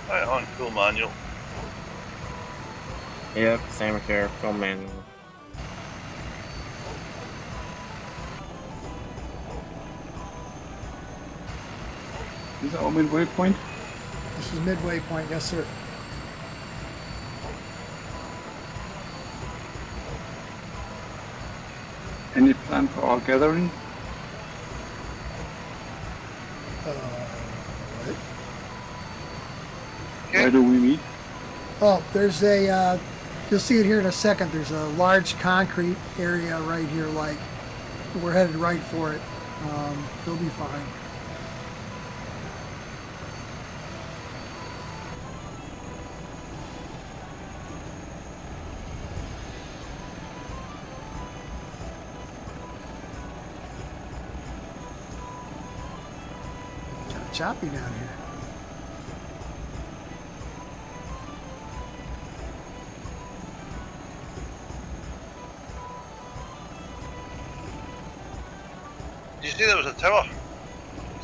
Right on, full manual. Yep, same here, full manual. Is that our midway point? This is midway point, yes sir. Any plan for our gathering? What? Where do we meet? Oh, there's a, you'll see it here in a second. There's a large concrete area right here, like, we're headed right for it. It'll be fine. Kind of choppy down here. Did you see there was a tower?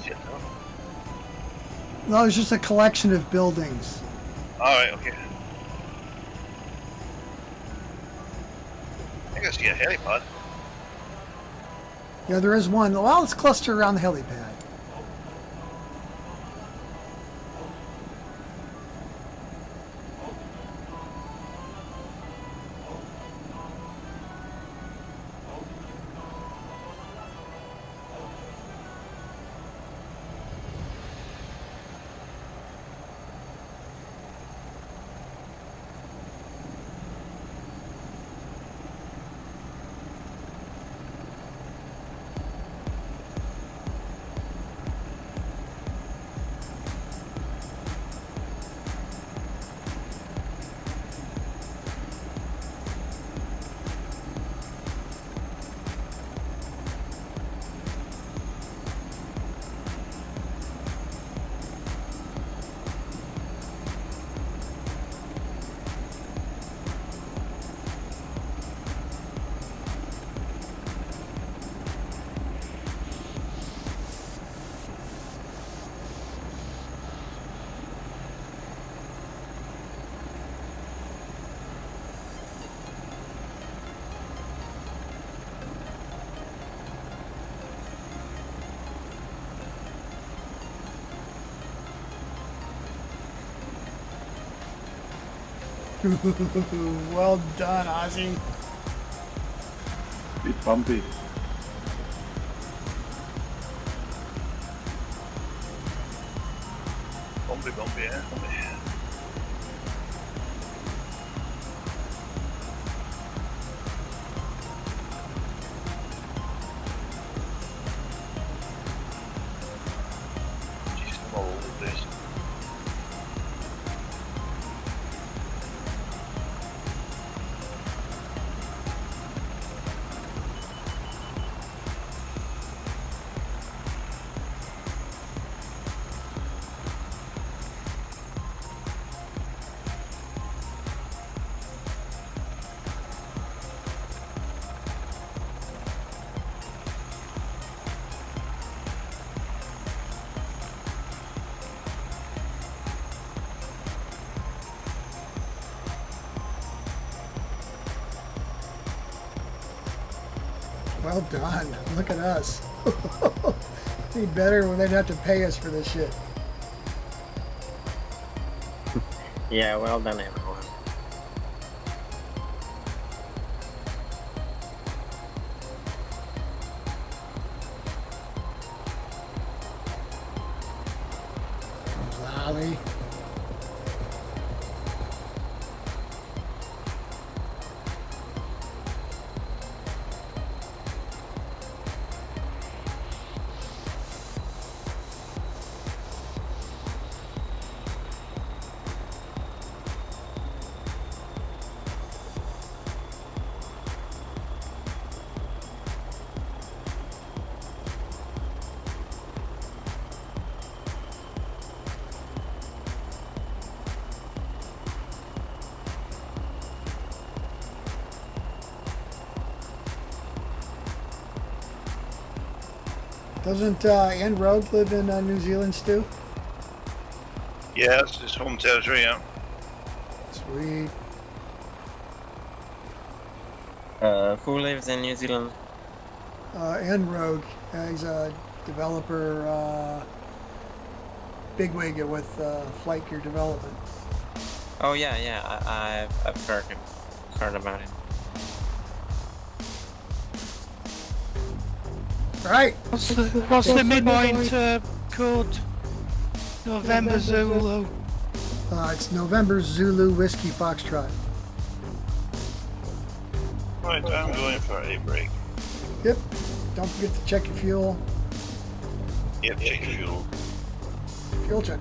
See a tower? No, it's just a collection of buildings. Alright, okay. I think I see a helipad. Yeah, there is one. Well, let's cluster around the helipad. Well done, Ozzy. Bit bumpy. Bumpy, yeah. Jeez, I'm all over the place. Well done. Look at us. Be better when they'd have to pay us for this shit. Yeah, well done, everyone. Olley. Doesn't Ann Rogue live in New Zealand, Stu? Yeah, it's his home territory, yeah. Sweet. Who lives in New Zealand? Ann Rogue. He's a developer, bigwig with Flight Gear Development. Oh yeah, I've heard about it. Right. What's the midpoint code? November Zulu. It's November Zulu Whiskey Foxtrot. Right, I'm going for a break. Yep. Don't forget to check your fuel. Yep, check your fuel. Fuel check.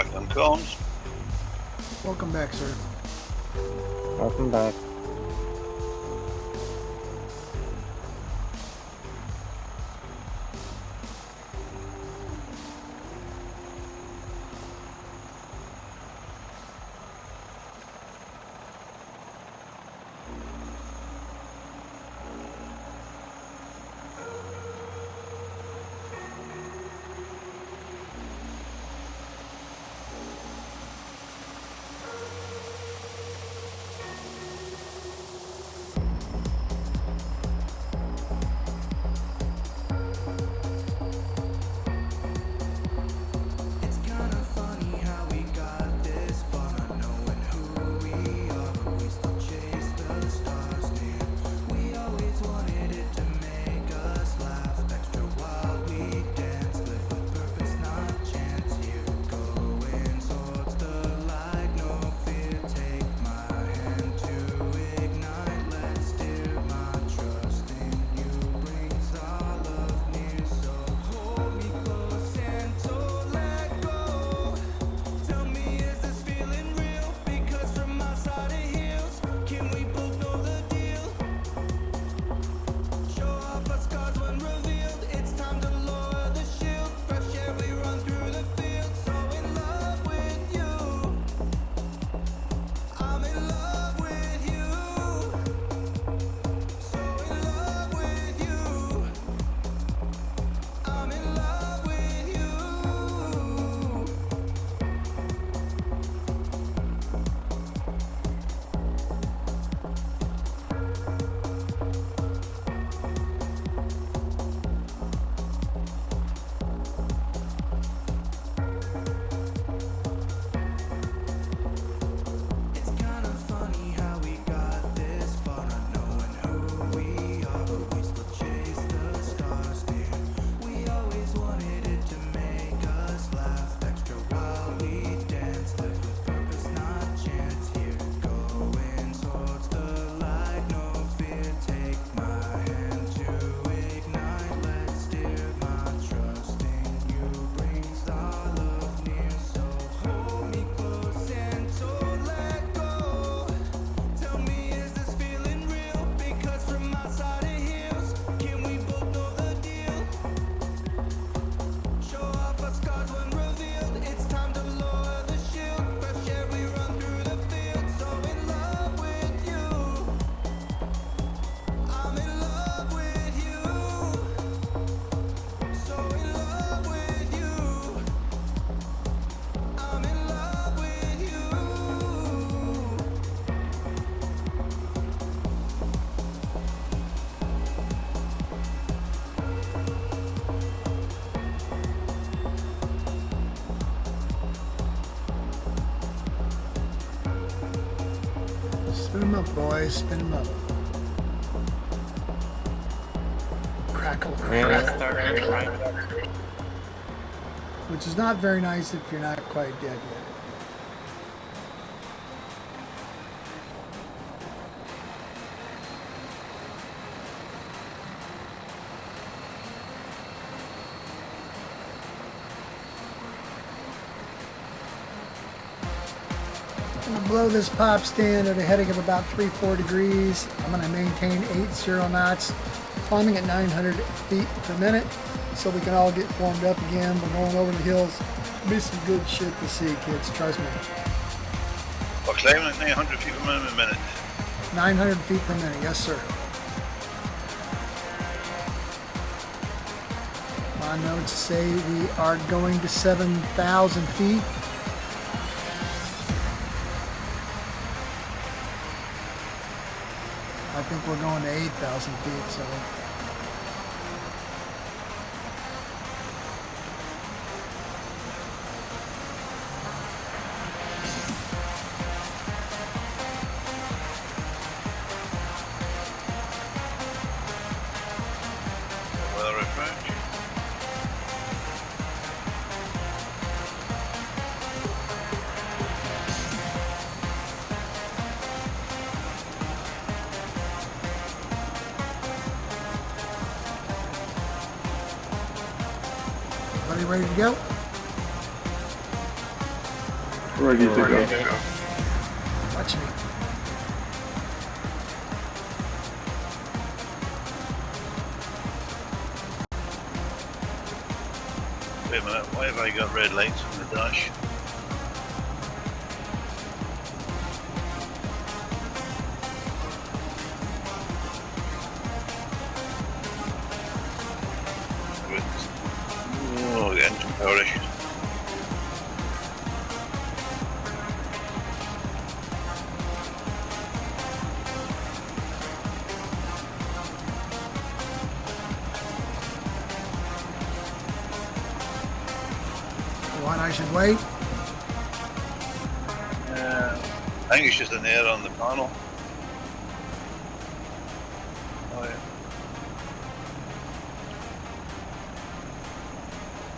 Back on comms. Welcome back, sir. Welcome back. It's kinda funny how we got this far, not knowing who we are, but we still chase the stars near. We always wanted it to make us laugh, extra wild we dance, live with purpose, not chance. Here going towards the light, no fear, take my hand to ignite. Let's steer my trust in you, brings our love near. So hold me close and don't let go. Tell me, is this feeling real? Because from my side it heals. Can we both know the deal? Show off our scars when revealed. It's time to lower the shield. Fresh air we run through the field. So in love with you. I'm in love with you. So in love with you. I'm in love with you. It's kinda funny how we got this far, not knowing who we are, but we still chase the stars near. We always wanted it to make us laugh, extra wild we dance, live with purpose, not chance. Here going towards the light, no fear, take my hand to ignite. Let's steer my trust in you, brings our love near. So hold me close and don't let go. Tell me, is this feeling real? Because from my side it heals. Can we both know the deal? Show off our scars when revealed. It's time to lower the shield. Fresh air we run through the field. So in love with you. I'm in love with you. So in love with you. I'm in love with you. Spin 'em up, boys. Spin 'em up. Crackle, crackle. Which is not very nice if you're not quite dead yet. I'm going to blow this pop stand at a heading of about 3-4 degrees. I'm going to maintain 80 knots, climbing at 900 feet per minute, so we can all get formed up again. We're going over the hills. Be some good shit to see, kids. Trust me. We're climbing at 900 feet per minute. 900 feet per minute. Yes, sir. My notes say we are going to 7,000 feet. I think we're going to 8,000 feet, so. Weather approach. Everybody ready to go? Ready to go. Watch me. Wait a minute, why have I got red lights on the dash? Oh, the engine power issues. What, I should wait? I think it's just an error on the panel. Oh yeah.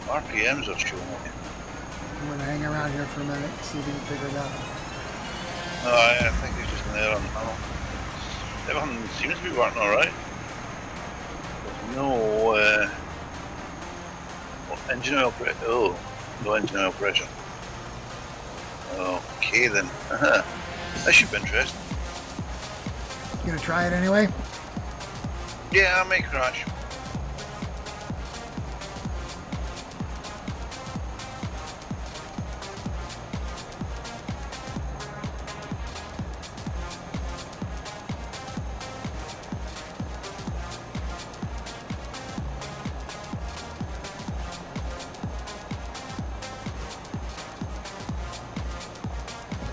RPMs are showing it. I'm gonna hang around here for a minute, see if we can figure it out. No, I think it's just an error on the panel. Everything seems to be working alright. There's no engine oil pressure. Oh, no engine oil pressure. Okay then. That should be interesting. You gonna try it anyway? Yeah, I may crash.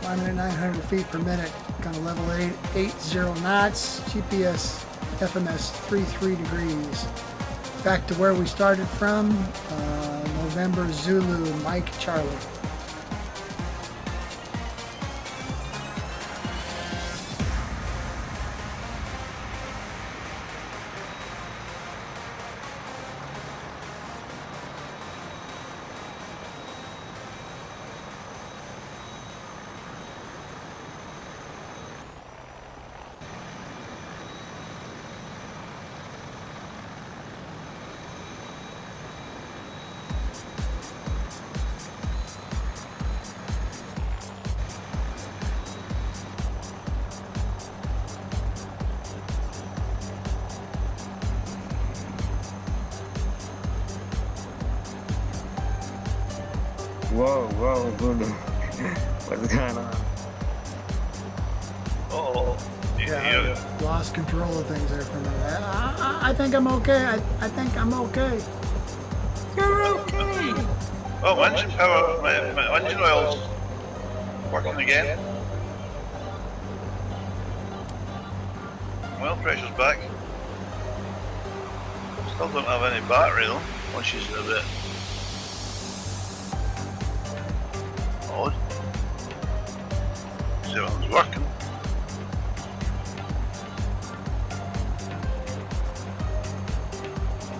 Climbing at 900 feet per minute, kind of level 80 knots, GPS FMS 33 degrees. Back to where we started from, November Zulu, Mike Charlie. Whoa, Bruno. What's going on? Oh, yeah. Lost control of things there for a minute. I think I'm okay. I think I'm okay. You're okay. Oh, engine power, my engine oil's working again. Oil pressure's back. Still don't have any battery though, which is a bit odd. So it's working.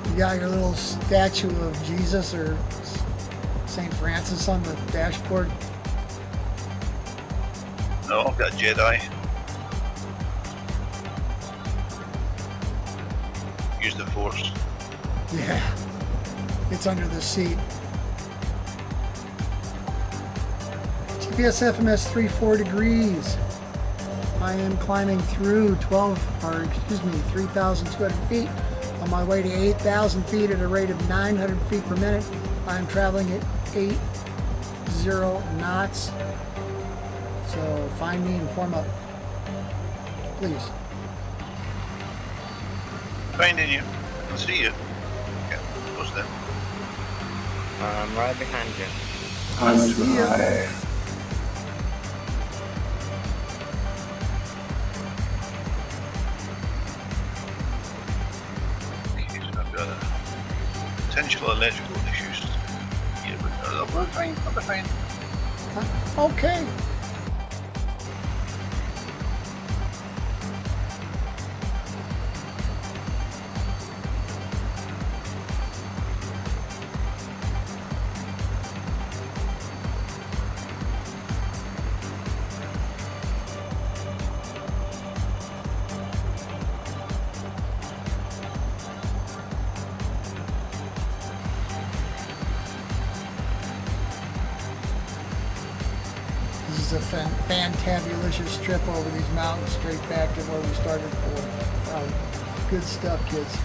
You got your little statue of Jesus or St. Francis on the dashboard? No, I've got Jedi. Use the Force. Yeah, it's under the seat. GPS FMS 34 degrees. I am climbing through 3,200 feet on my way to 8,000 feet at a rate of 900 feet per minute. I'm traveling at 80 knots. So find me and form up, please. Finding you. I can see you. Yeah, what's that? I'm right behind you. I'm See ya. right. Okay, so I've got potential electrical issues. Yeah, but I'll be fine. I'll be fine. Okay. is a fantabulous trip over these mountains straight back to where we started for. Good stuff, kids.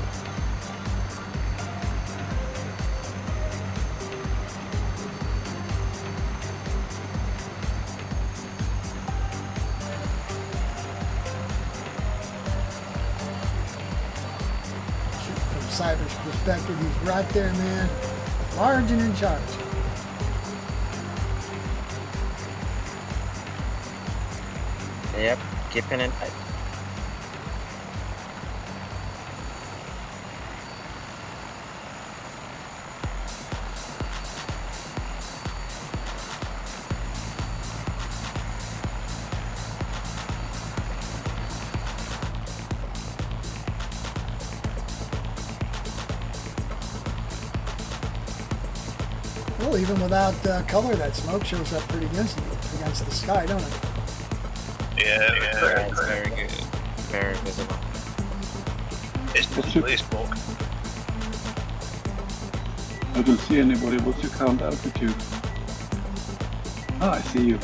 From Cyber's perspective, he's right there, man. Large and in charge. Yep, keeping it tight. Well, even without color, that smoke shows up pretty against the sky, don't it? Yeah, Yeah, it's very good. Very visible. it's display smoke. I don't see anybody. What's your current altitude? Ah, I see you.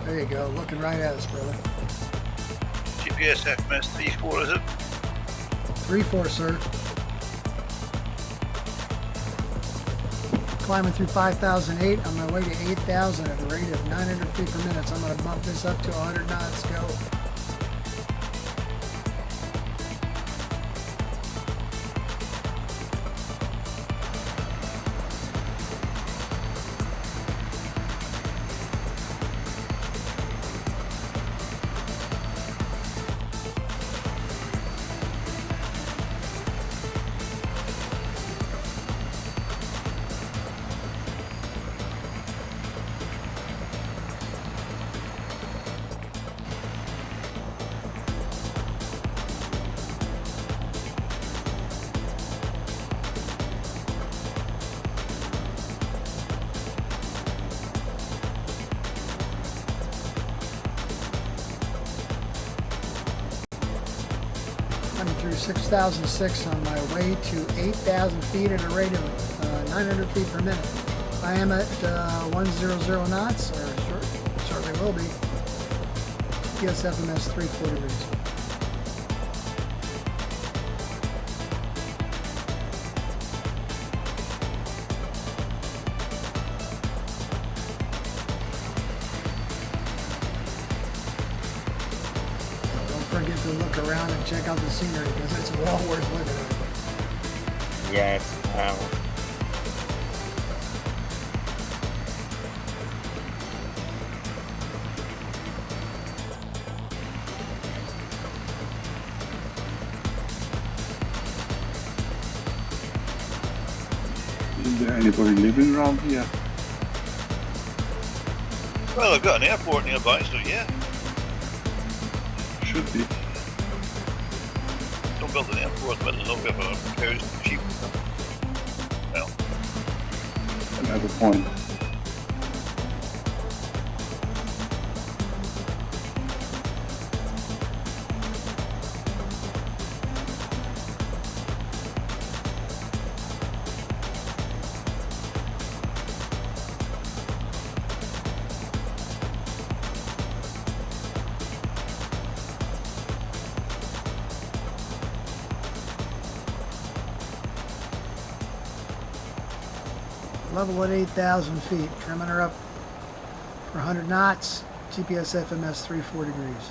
There you go, looking right at us, brother. GPS FMS 34, is it? 3-4, sir. Climbing through 5,008 on my way to 8,000 at a rate of 900 feet per minute. So I'm going to bump this up to 100 knots. Go. Coming through 6,006 on my way to 8,000 feet at a rate of 900 feet per minute. I am at 100 knots, or shortly will be. GPS FMS 340 degrees. Forget to look around and check out the scenery because it's well worth looking at. Yeah, it's Is there anybody living around here? Well, I've got an airport nearby, so yeah. Should be. Don't build an airport in the middle of nowhere for cows and sheep. Well, Another point. Level at 8,000 feet, trimming her up for 100 knots, GPS FMS 34 degrees.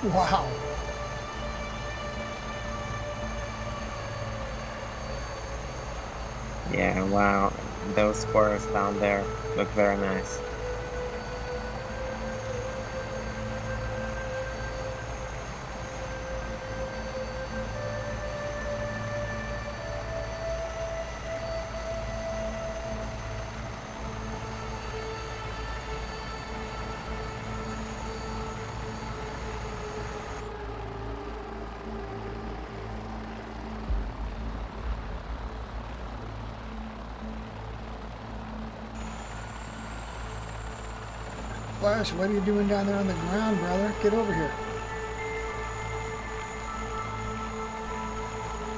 Wow. Yeah, wow. Those forests down there look very nice. Flash, what are you doing down there on the ground, brother? Get over here.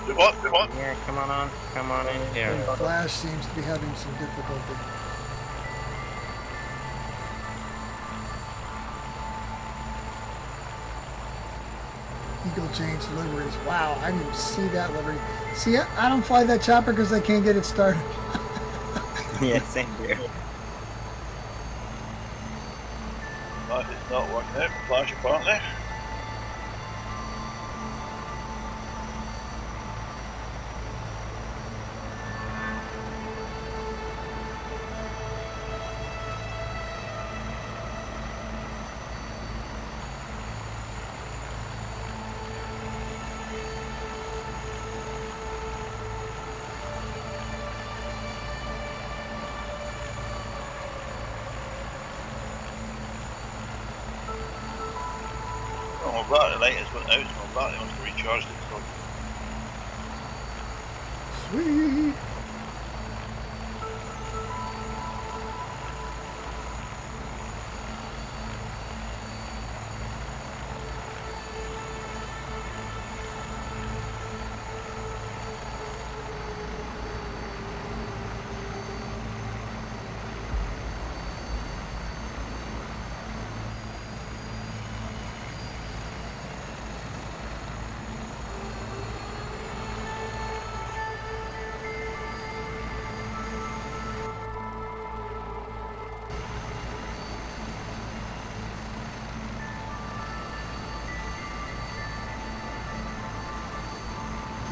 Do what? Do what? Yeah, come on in here. Flash seems to be having some difficulty. Eagle changed liveries. Wow, I didn't see that livery. See, I don't fly that chopper because I can't get it started. Yeah, same here. It's not working out. Flash apparently. Oh, my battery light has went out, so my battery must have recharged it. So Sweet.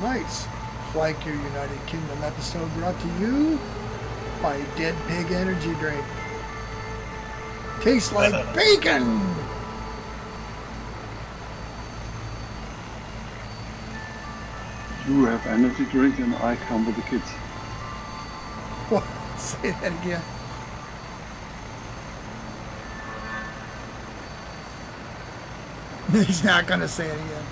Nice. FGUK United Kingdom episode brought to you by Dead Pig Energy Drink. Tastes like bacon! You have energy drink and I come with the kids. What? Say that again. He's not gonna say it again.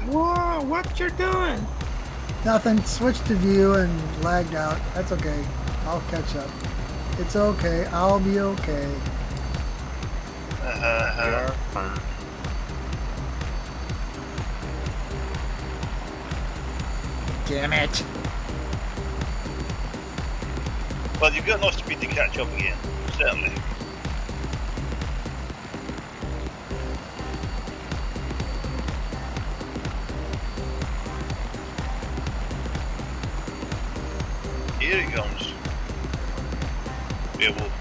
Whoa, what you're doing? Nothing. Switched to view and lagged out. That's okay. I'll catch up. It's okay. I'll be okay. You're fine. Damn it. well, you've got enough speed to catch up again, certainly. Here he comes. Yeah, we'll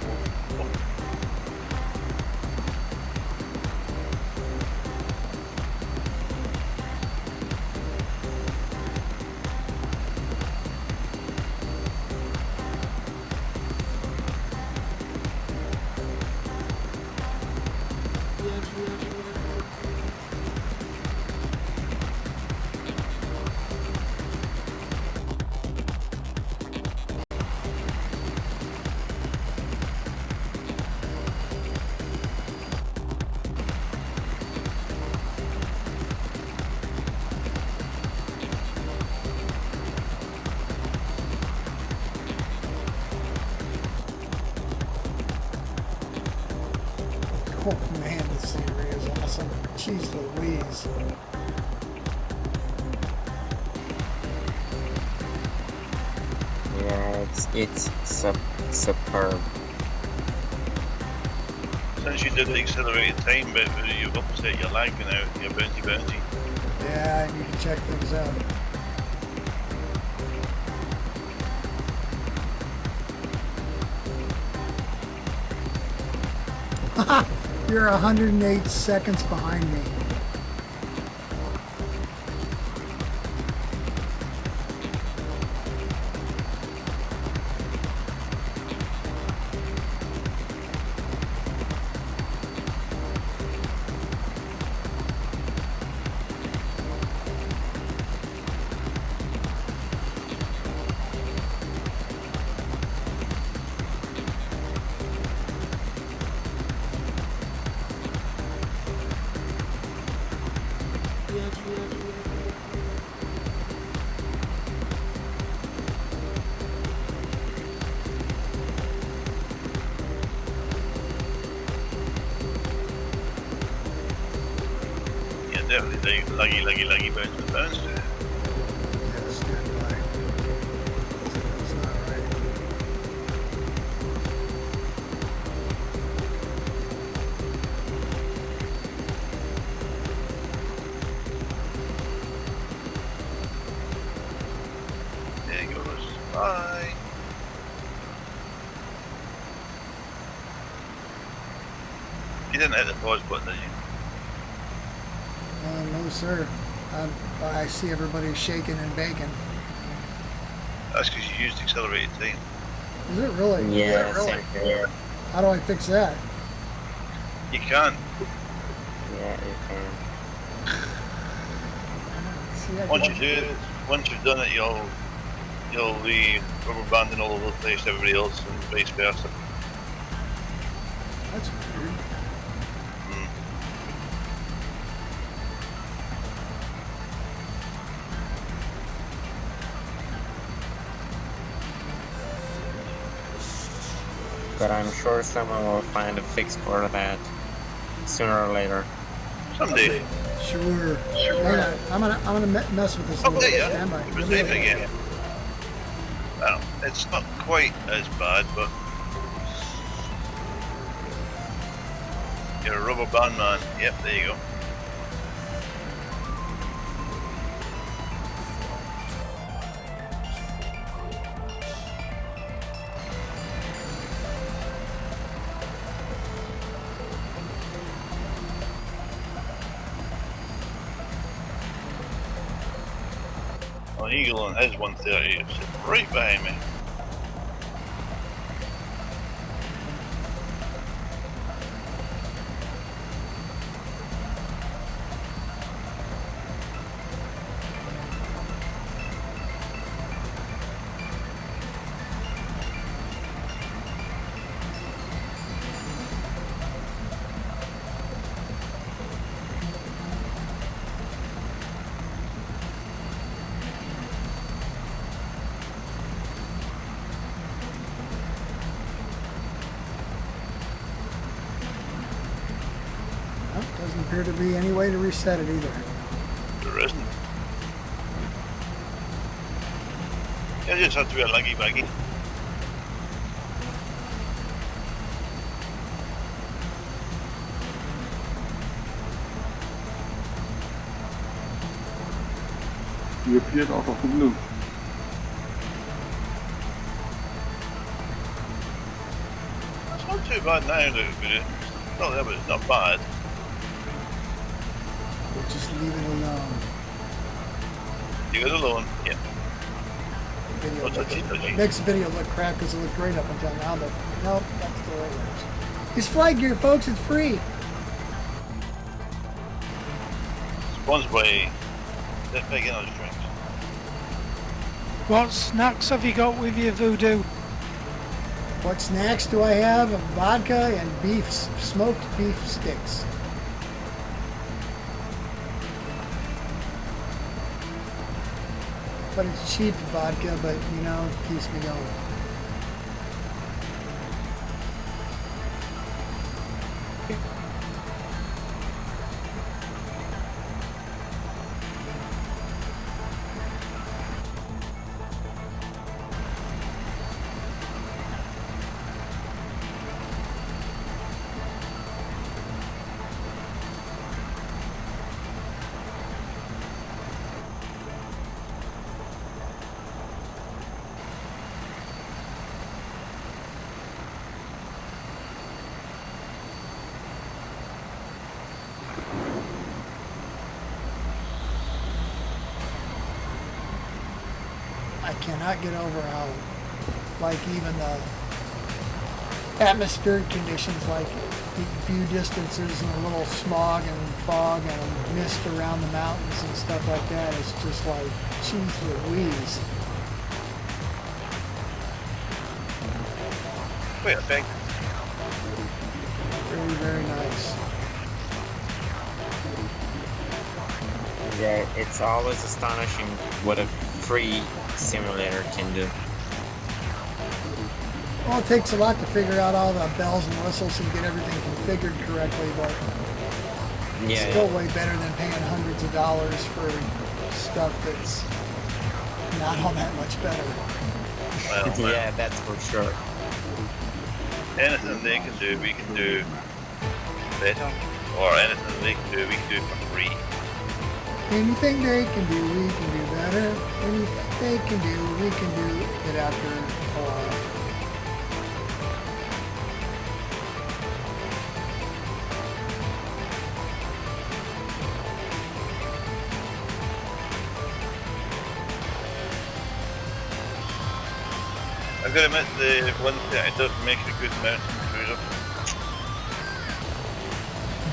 Oh man, this scenery is awesome. Jeez Louise. Yeah, it's superb. since you did the accelerated time bit, you've upset your lag now, your bouncy. Yeah, I need to check things out. You're 108 seconds behind me. Definitely laggy, bounce. Yeah, stand by. That's not right. There he goes. Bye. You didn't hit the pause button, did you? No, sir. I see everybody shaking and baking. That's because you used accelerated time. Is it really? Yeah, Is it really? same here. How do I fix that? You can. Yeah, you can. See, I Once don't- you do it, once you've done it, you'll be rubber banding all over the place to everybody else and vice versa. That's weird. But I'm sure someone will find a fix for that sooner or later. Someday. Sure. Hang on. I'm gonna mess with this. Someday, yeah. Stand by. It was safe again. Well, it's not quite as bad, but you're a rubber band man. Yep, there you go. Well, Eagle on his 130 is right behind me. Well, doesn't appear to be any way to reset it either. There isn't. You just have to be a laggy baggy. You appeared out of the blue. It's not too bad now, look at it. Not there, but it's not bad. We'll just leave it alone. You got alone. Yeah. Video Oh, touchy, touchy. makes the video look crap because it looked great up until now, but nope, that's the way it works. It's flight gear, folks. It's free. Sponsored by that big energy drinks. What snacks have you got with your voodoo? What snacks do I have? Vodka and beef, smoked beef sticks. But it's cheap vodka, but you know, it keeps me going. I cannot get over how, like, even the atmospheric conditions, like the view distances and a little smog and fog and mist around the mountains and stuff like that, it's just like, geez Louise. Quite effective. Very, very nice. Yeah, it's always astonishing what a free simulator can do. Well, it takes a lot to figure out all the bells and whistles and get everything configured correctly, but it's Yeah, still way better than paying hundreds of dollars for stuff that's not all that much better. Well, yeah, that's for sure. anything they can do, we can do better. Or anything they can do, we can do for free. Anything they can do, we can do better. Anything they can do, we can do it after a while. I've got to admit, the one thing it does make it a good mountain cruiser.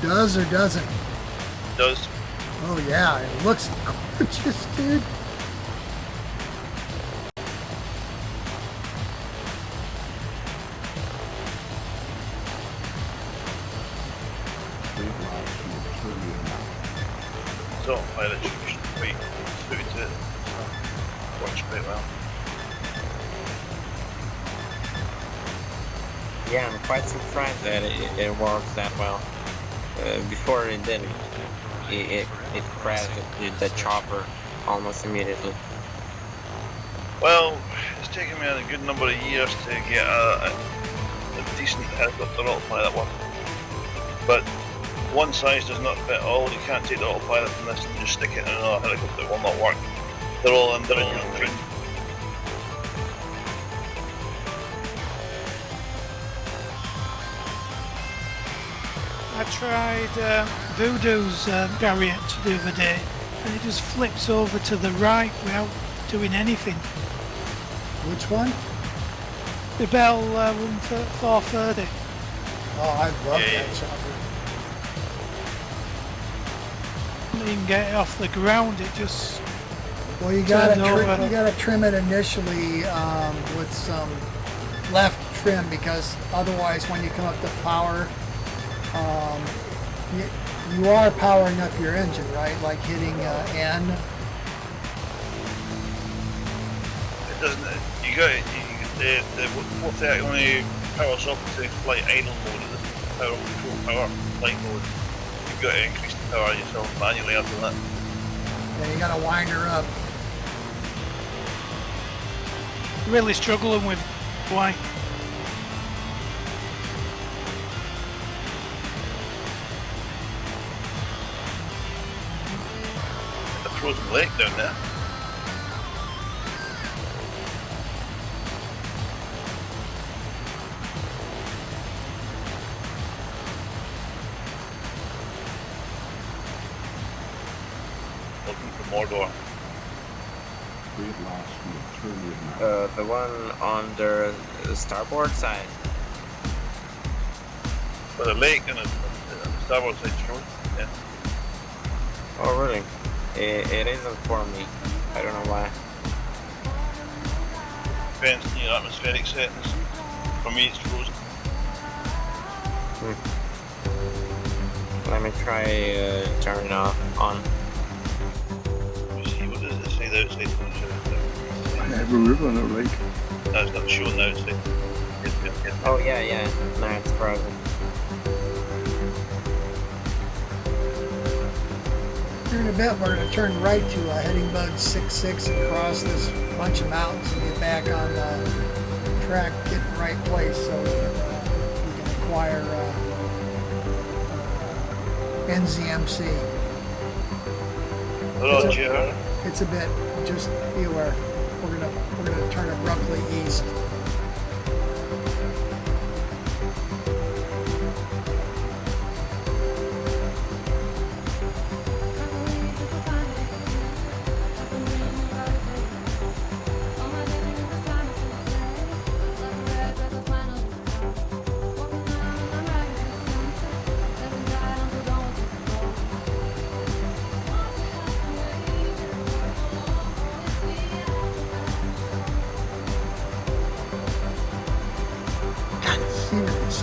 Does or doesn't? It does. Oh yeah, it looks gorgeous, dude. So, pilot should quite suited to it. So, works quite well. Yeah, I'm quite surprised that it works that well. Before it didn't. It crashed the chopper almost immediately. Well, it's taken me a good number of years to get a decent helicopter autopilot one. But one size does not fit all. You can't take the autopilot from this and just stick it in another helicopter. It will not work. They're all individual crew. I tried Voodoo's variant the other day, and it just flips over to the right without doing anything. Which one? The Bell 430. Oh, I love Yeah, that chopper. You can get it off the ground, it just Well, you gotta turns over. you gotta trim it initially with some left trim, because otherwise, when you come up to power, you are powering up your engine, right? Like hitting N. It doesn't. You got it. The 430 only powers up to flight idle mode. It doesn't power control power flight mode. You've got to increase the power yourself manually after that. Yeah, you gotta wind her up. Really struggling with why. The frozen lake down there. Looking for Mordor. The one on the starboard side. But the lake and the starboard side showing. Yeah. Oh, really? It isn't for me. I don't know why. Depends on your atmospheric settings. For me, it's frozen. Let me try turn it off on. You see, what does it say the outside? I have a river on a lake. No, it's not showing the outside. Yes. Oh yeah. Now it's frozen. Here in a bit, we're going to turn right to heading bug 66 and cross this bunch of mountains and get back on the track, get in the right place so we can acquire NZMC. Hello, Chair. It's a bit, just be aware. We're gonna turn abruptly east.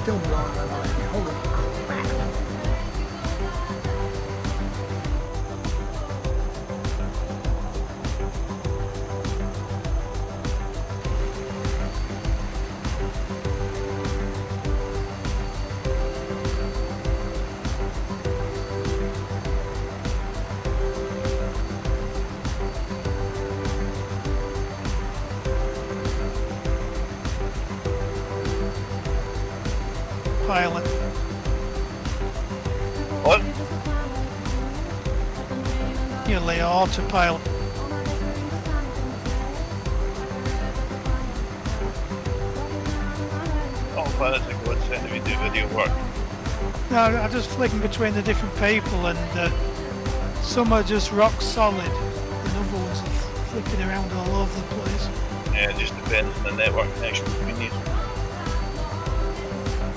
still blowing my mind. Holy crap. Pilot. What? You lay autopilot. Autopilot's a godsend if you do video work. No, I'm just flicking between the different people, and some are just rock solid, and other ones are flipping around all over the place. Yeah, it just depends on the network connection between you.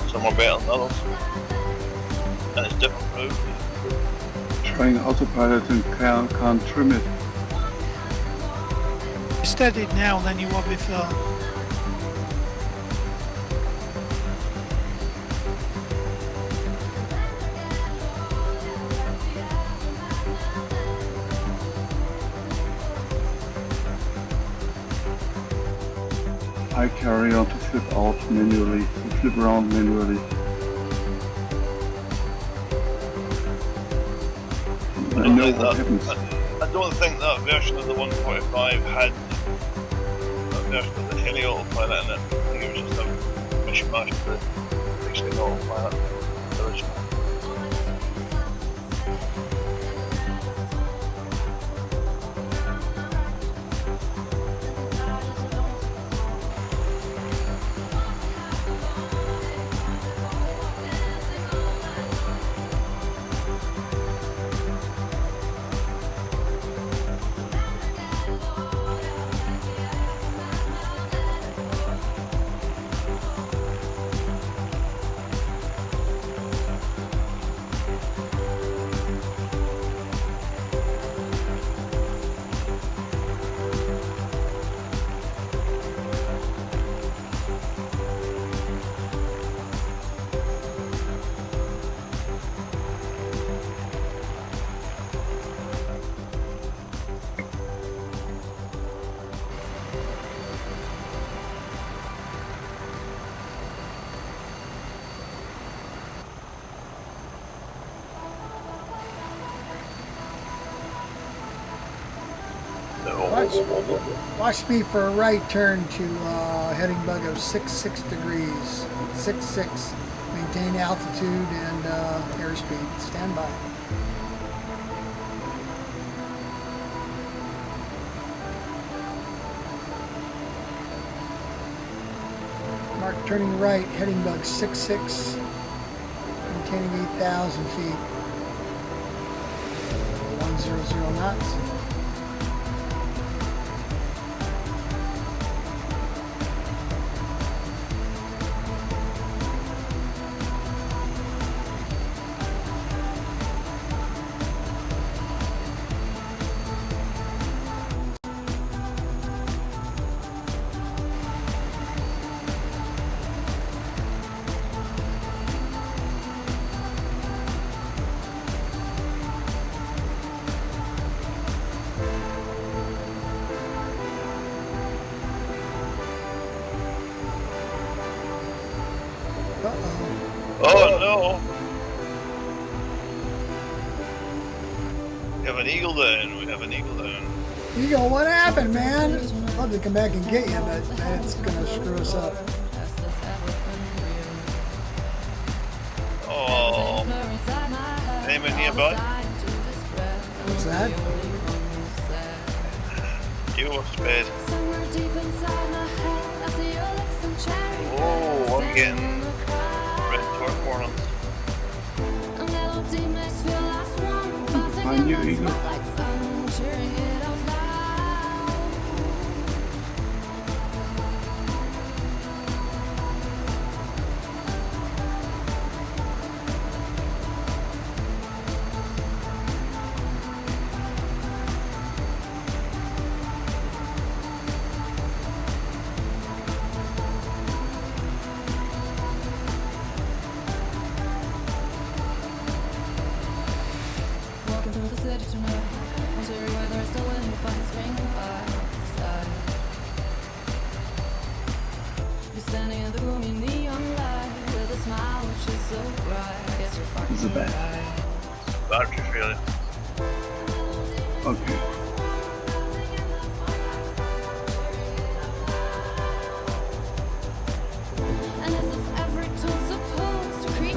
Some are better than others. And it's different for everybody. Trying autopilot and can't trim it. You're steadied now than you were before. I carry on to flip out manually, to flip around manually. I know what happens. I don't think that version of the 145 had a version of the heli autopilot in it. I think it was just a mishmash of the fixed-wing autopilot. The original. Watch me for a right turn to heading bug of 66 degrees. 66. Maintain altitude and airspeed. Stand by. Mark turning right, heading bug 66. Maintaining 8,000 feet. 100 knots. Oh no! We have an eagle down, we have an eagle down. Eagle, what happened, man? I'd love to come back and get you, but it's gonna screw us up. Oh. Anyone nearby? What's that? Eagle was sped. Oh, I'm getting red torque warnings. Find you, Eagle. back? Battery failure. Okay. And as if every tool's supposed to create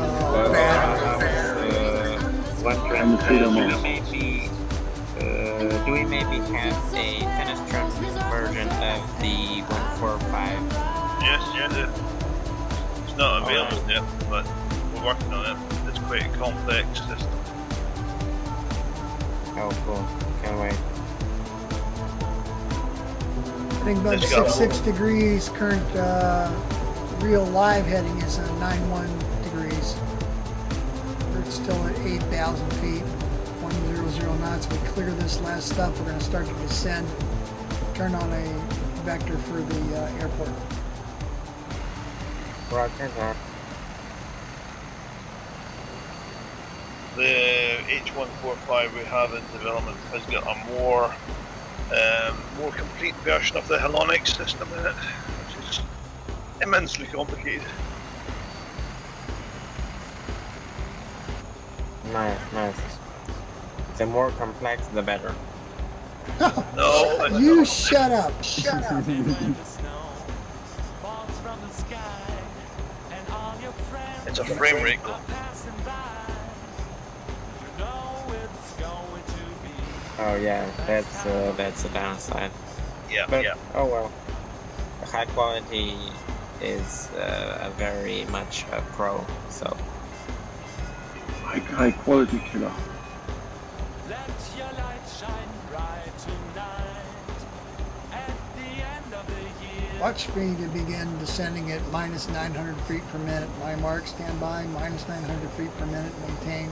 And the freedom do of we maybe have a Fenestron version of the 145? Yes, yeah. It's not available yet, but we're working on it. It's quite a complex system. Oh, cool. Can't wait. I think about Let's go. 6 degrees. Current real live heading is 91 degrees. We're still at 8,000 feet, 100 knots. We clear this last stuff. We're going to start to descend. Turn on a vector for the airport. Roger that. The H145 we have in development has got a more complete version of the Halonics system in it, which is immensely complicated. Nice. The more complex, the better. No, it's You not. shut up. Shut up. It's a frame rate goal. Oh yeah, that's a downside. Yeah, But yeah. oh well, the high quality is very much a pro. So high quality killer. Let your light shine bright tonight. At the end of the year. Watch me to begin descending at minus 900 feet per minute. My mark, stand by, minus 900 feet per minute. Maintain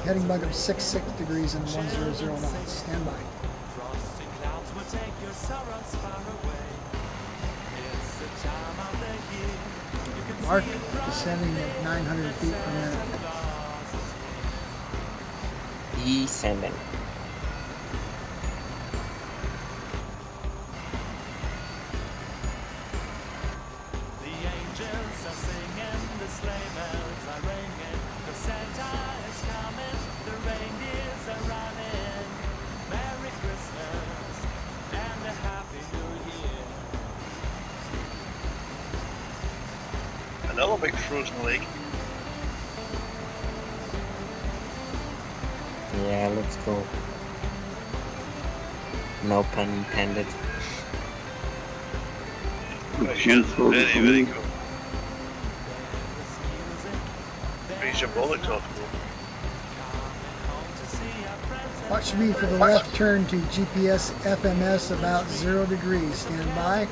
heading bug of 66 degrees and 100 knots. Stand by. Frosty clouds will take your sorrows far away. It's the time of the year. You can Mark see it bright descending at 900 feet per minute. descending. The angels are singing, the sleigh bells are ringing, the Santa is coming, the reindeers are running. Merry Christmas and a Happy New Year. Another big frozen lake. Yeah, looks cool. No pun intended. Which is very, very cool. Raise your bollocks off, bro. Watch me for the left turn to GPS FMS about 0 degrees. Stand by.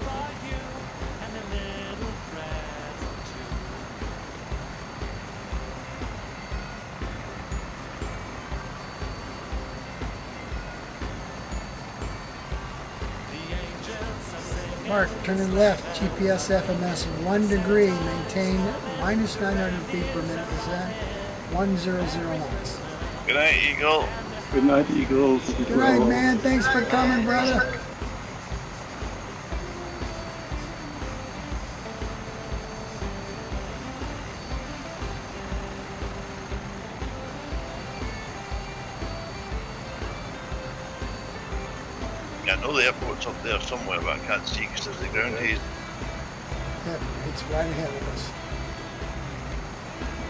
Mark, turning left, GPS FMS 1 degree, maintain minus 900 feet per minute, is that 100 knots. Good night, Eagle. Good night, Eagles. Good night, man, thanks for coming, brother. I know the airport's up there somewhere, but I can't see because there's the ground haze. Yep, it's right ahead of us.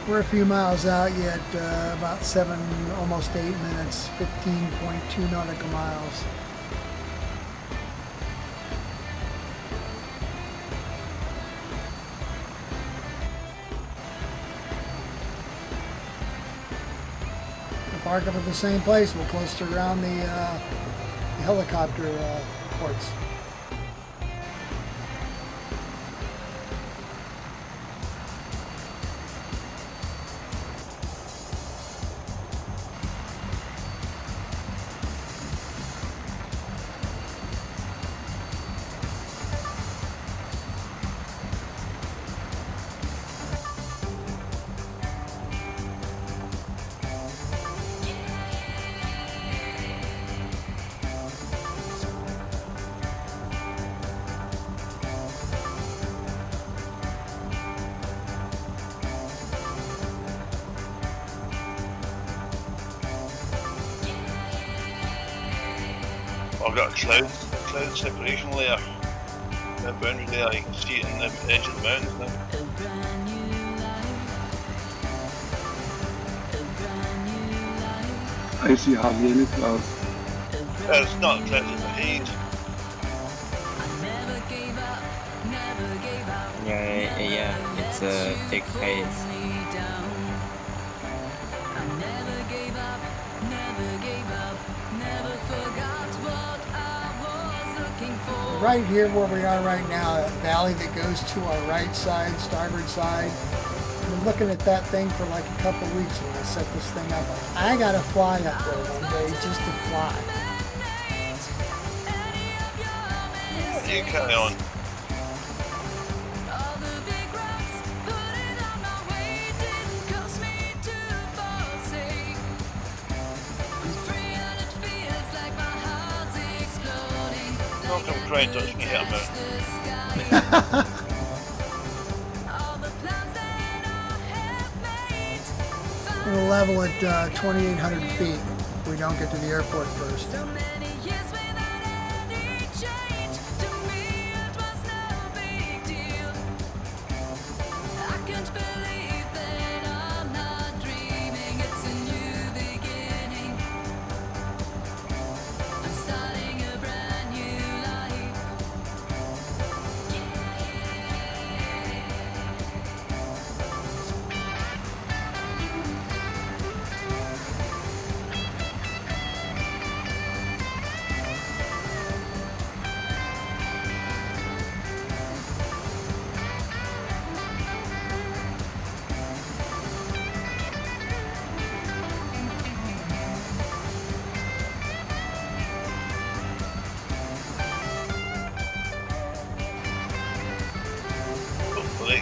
We're a few miles out yet, about 7, almost 8 minutes, 15.2 nautical miles. We'll park up at the same place. We'll cluster around the helicopter ports. got a cloud separation layer. The boundary there, you can see it in the edge of the mountains now. I see hardly any clouds. It's not clouds, it's a haze. Yeah, it's a thick haze. Right here where we are right now, a valley that goes to our right side, starboard side. I've been looking at that thing for like a couple weeks when I set this thing up. I gotta fly up there one day just to fly. You carry on. Don't come crying, touch me here, man. We'll level at 2,800 feet if we don't get to the airport first.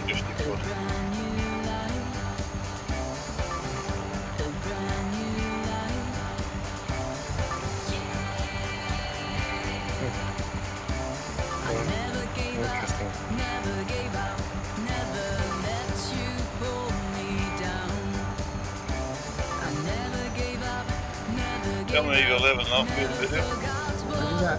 Just to go. Interesting. Tell me you're living off good video. Look at that.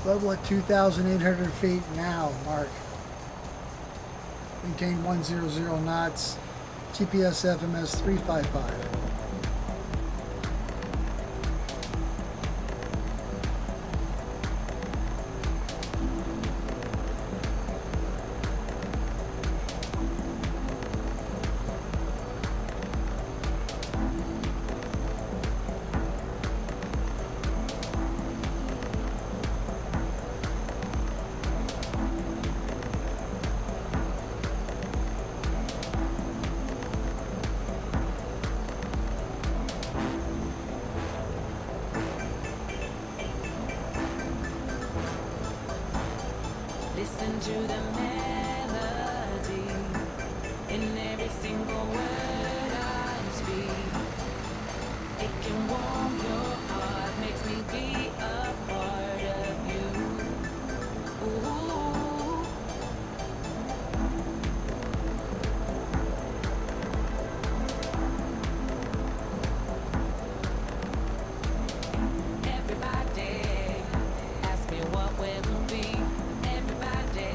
Level at 2,800 feet now, Mark. Maintain 100 knots. GPS FMS 355. Listen to the melody in every single word I speak. It can warm your heart, makes me be a part of you. Ooh. Everybody ask me what will be. Everybody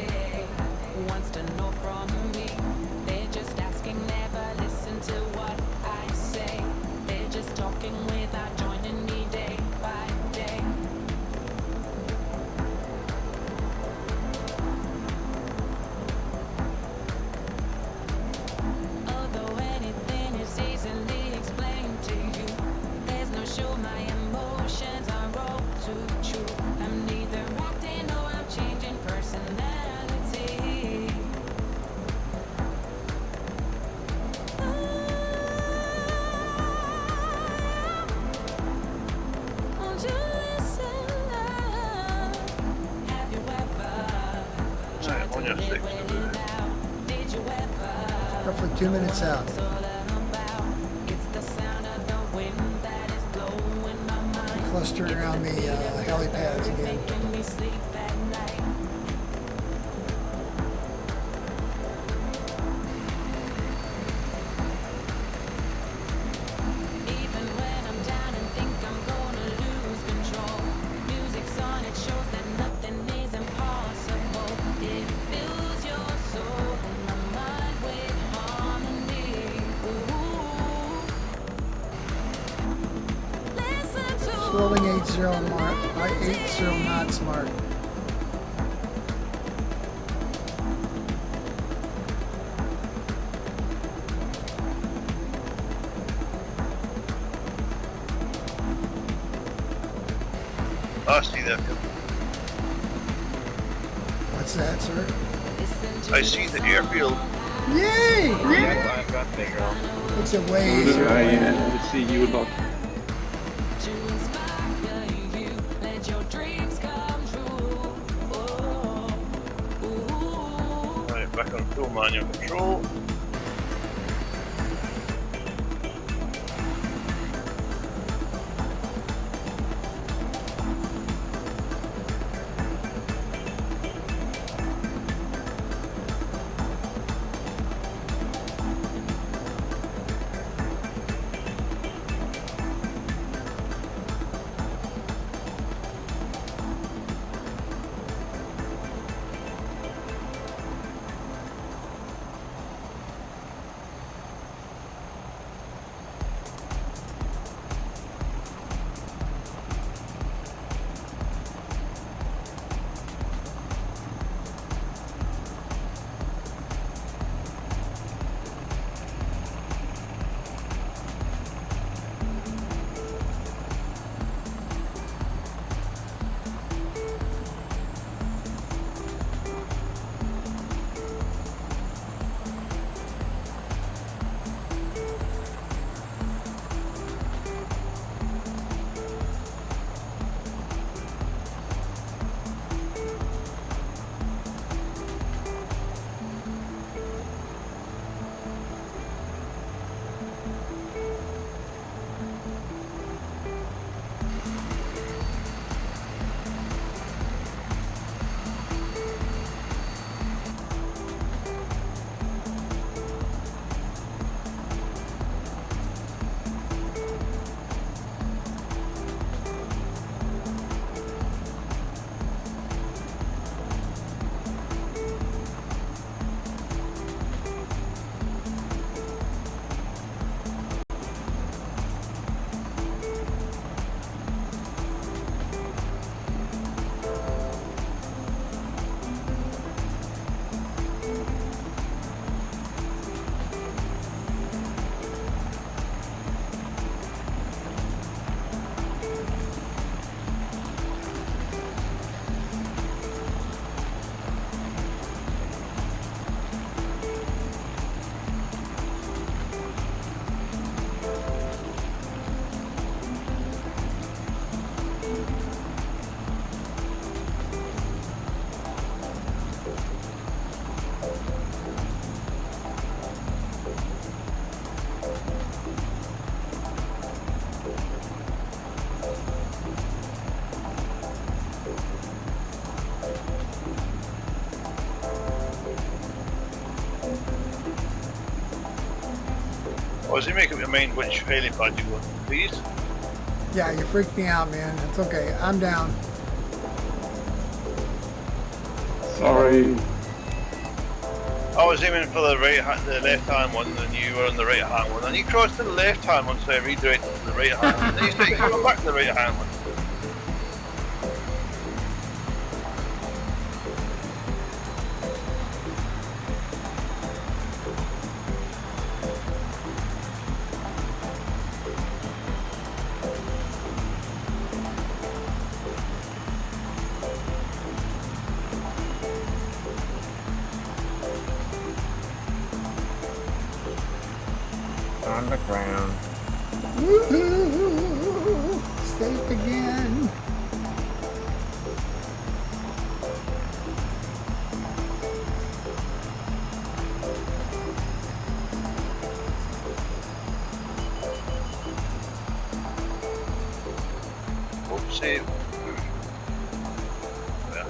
Roughly 2 minutes out. Clustering around the helipads again. Swirling 80 mark, 80 knots mark. I see that. What's that, sir? I see the airfield. Yay! Yeah, I got bigger. Looks a So way do easier. I see you a lot. Right, back on full manual control. Oh, does he make up your mind which helipad you want, please? Yeah, you freaked me out, man. That's okay. I'm down. Sorry. I was aiming for the left-hand one, and you were on the right-hand one, and you crossed to the left-hand one, so I redirected to the right-hand one. Then you started coming back to the right-hand one. On the ground. Woohoo! Safe again. save. Yeah.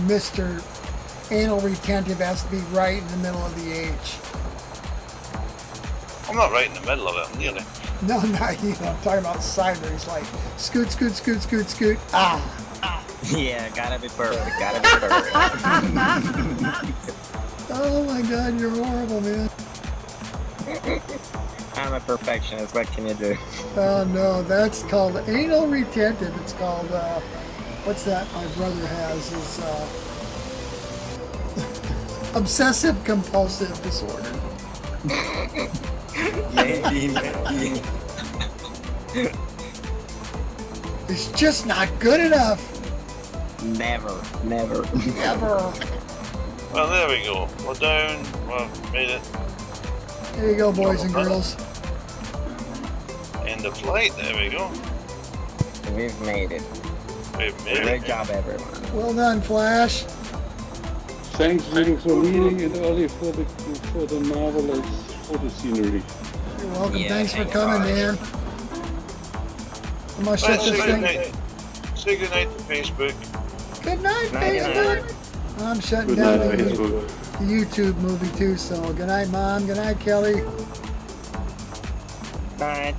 Mr. Anal retentive has to be right in the middle of the H. I'm not right in the middle of it, I'm nearly. No, not you. I'm talking about sideways, like scoot, scoot, scoot, scoot, scoot. Ah. Yeah, gotta be perfect. Gotta be perfect. Oh my God, you're horrible, man. I'm a perfectionist. What can you do? Oh no, that's called anal retentive. It's called what's that? My brother has is obsessive compulsive disorder. Yeah. It's just not good enough. Never, never. Ever. Well, there we go. We're down. We've made it. There you go, boys and girls. End of flight. There we go. We've made it. We've made Great it. job, everyone. Well done, Flash. Thanks Zulu for leading and Olley for the marvelous photo scenery. You're welcome. Yeah, Thanks for thanks, coming, guys. man. I'm gonna shut Say this good thing. night. Say good night to Facebook. Good night, Night, Facebook. I'm shutting Good down night, the Facebook. YouTube movie too. So good night, Mom. Good night, Kelly. All right.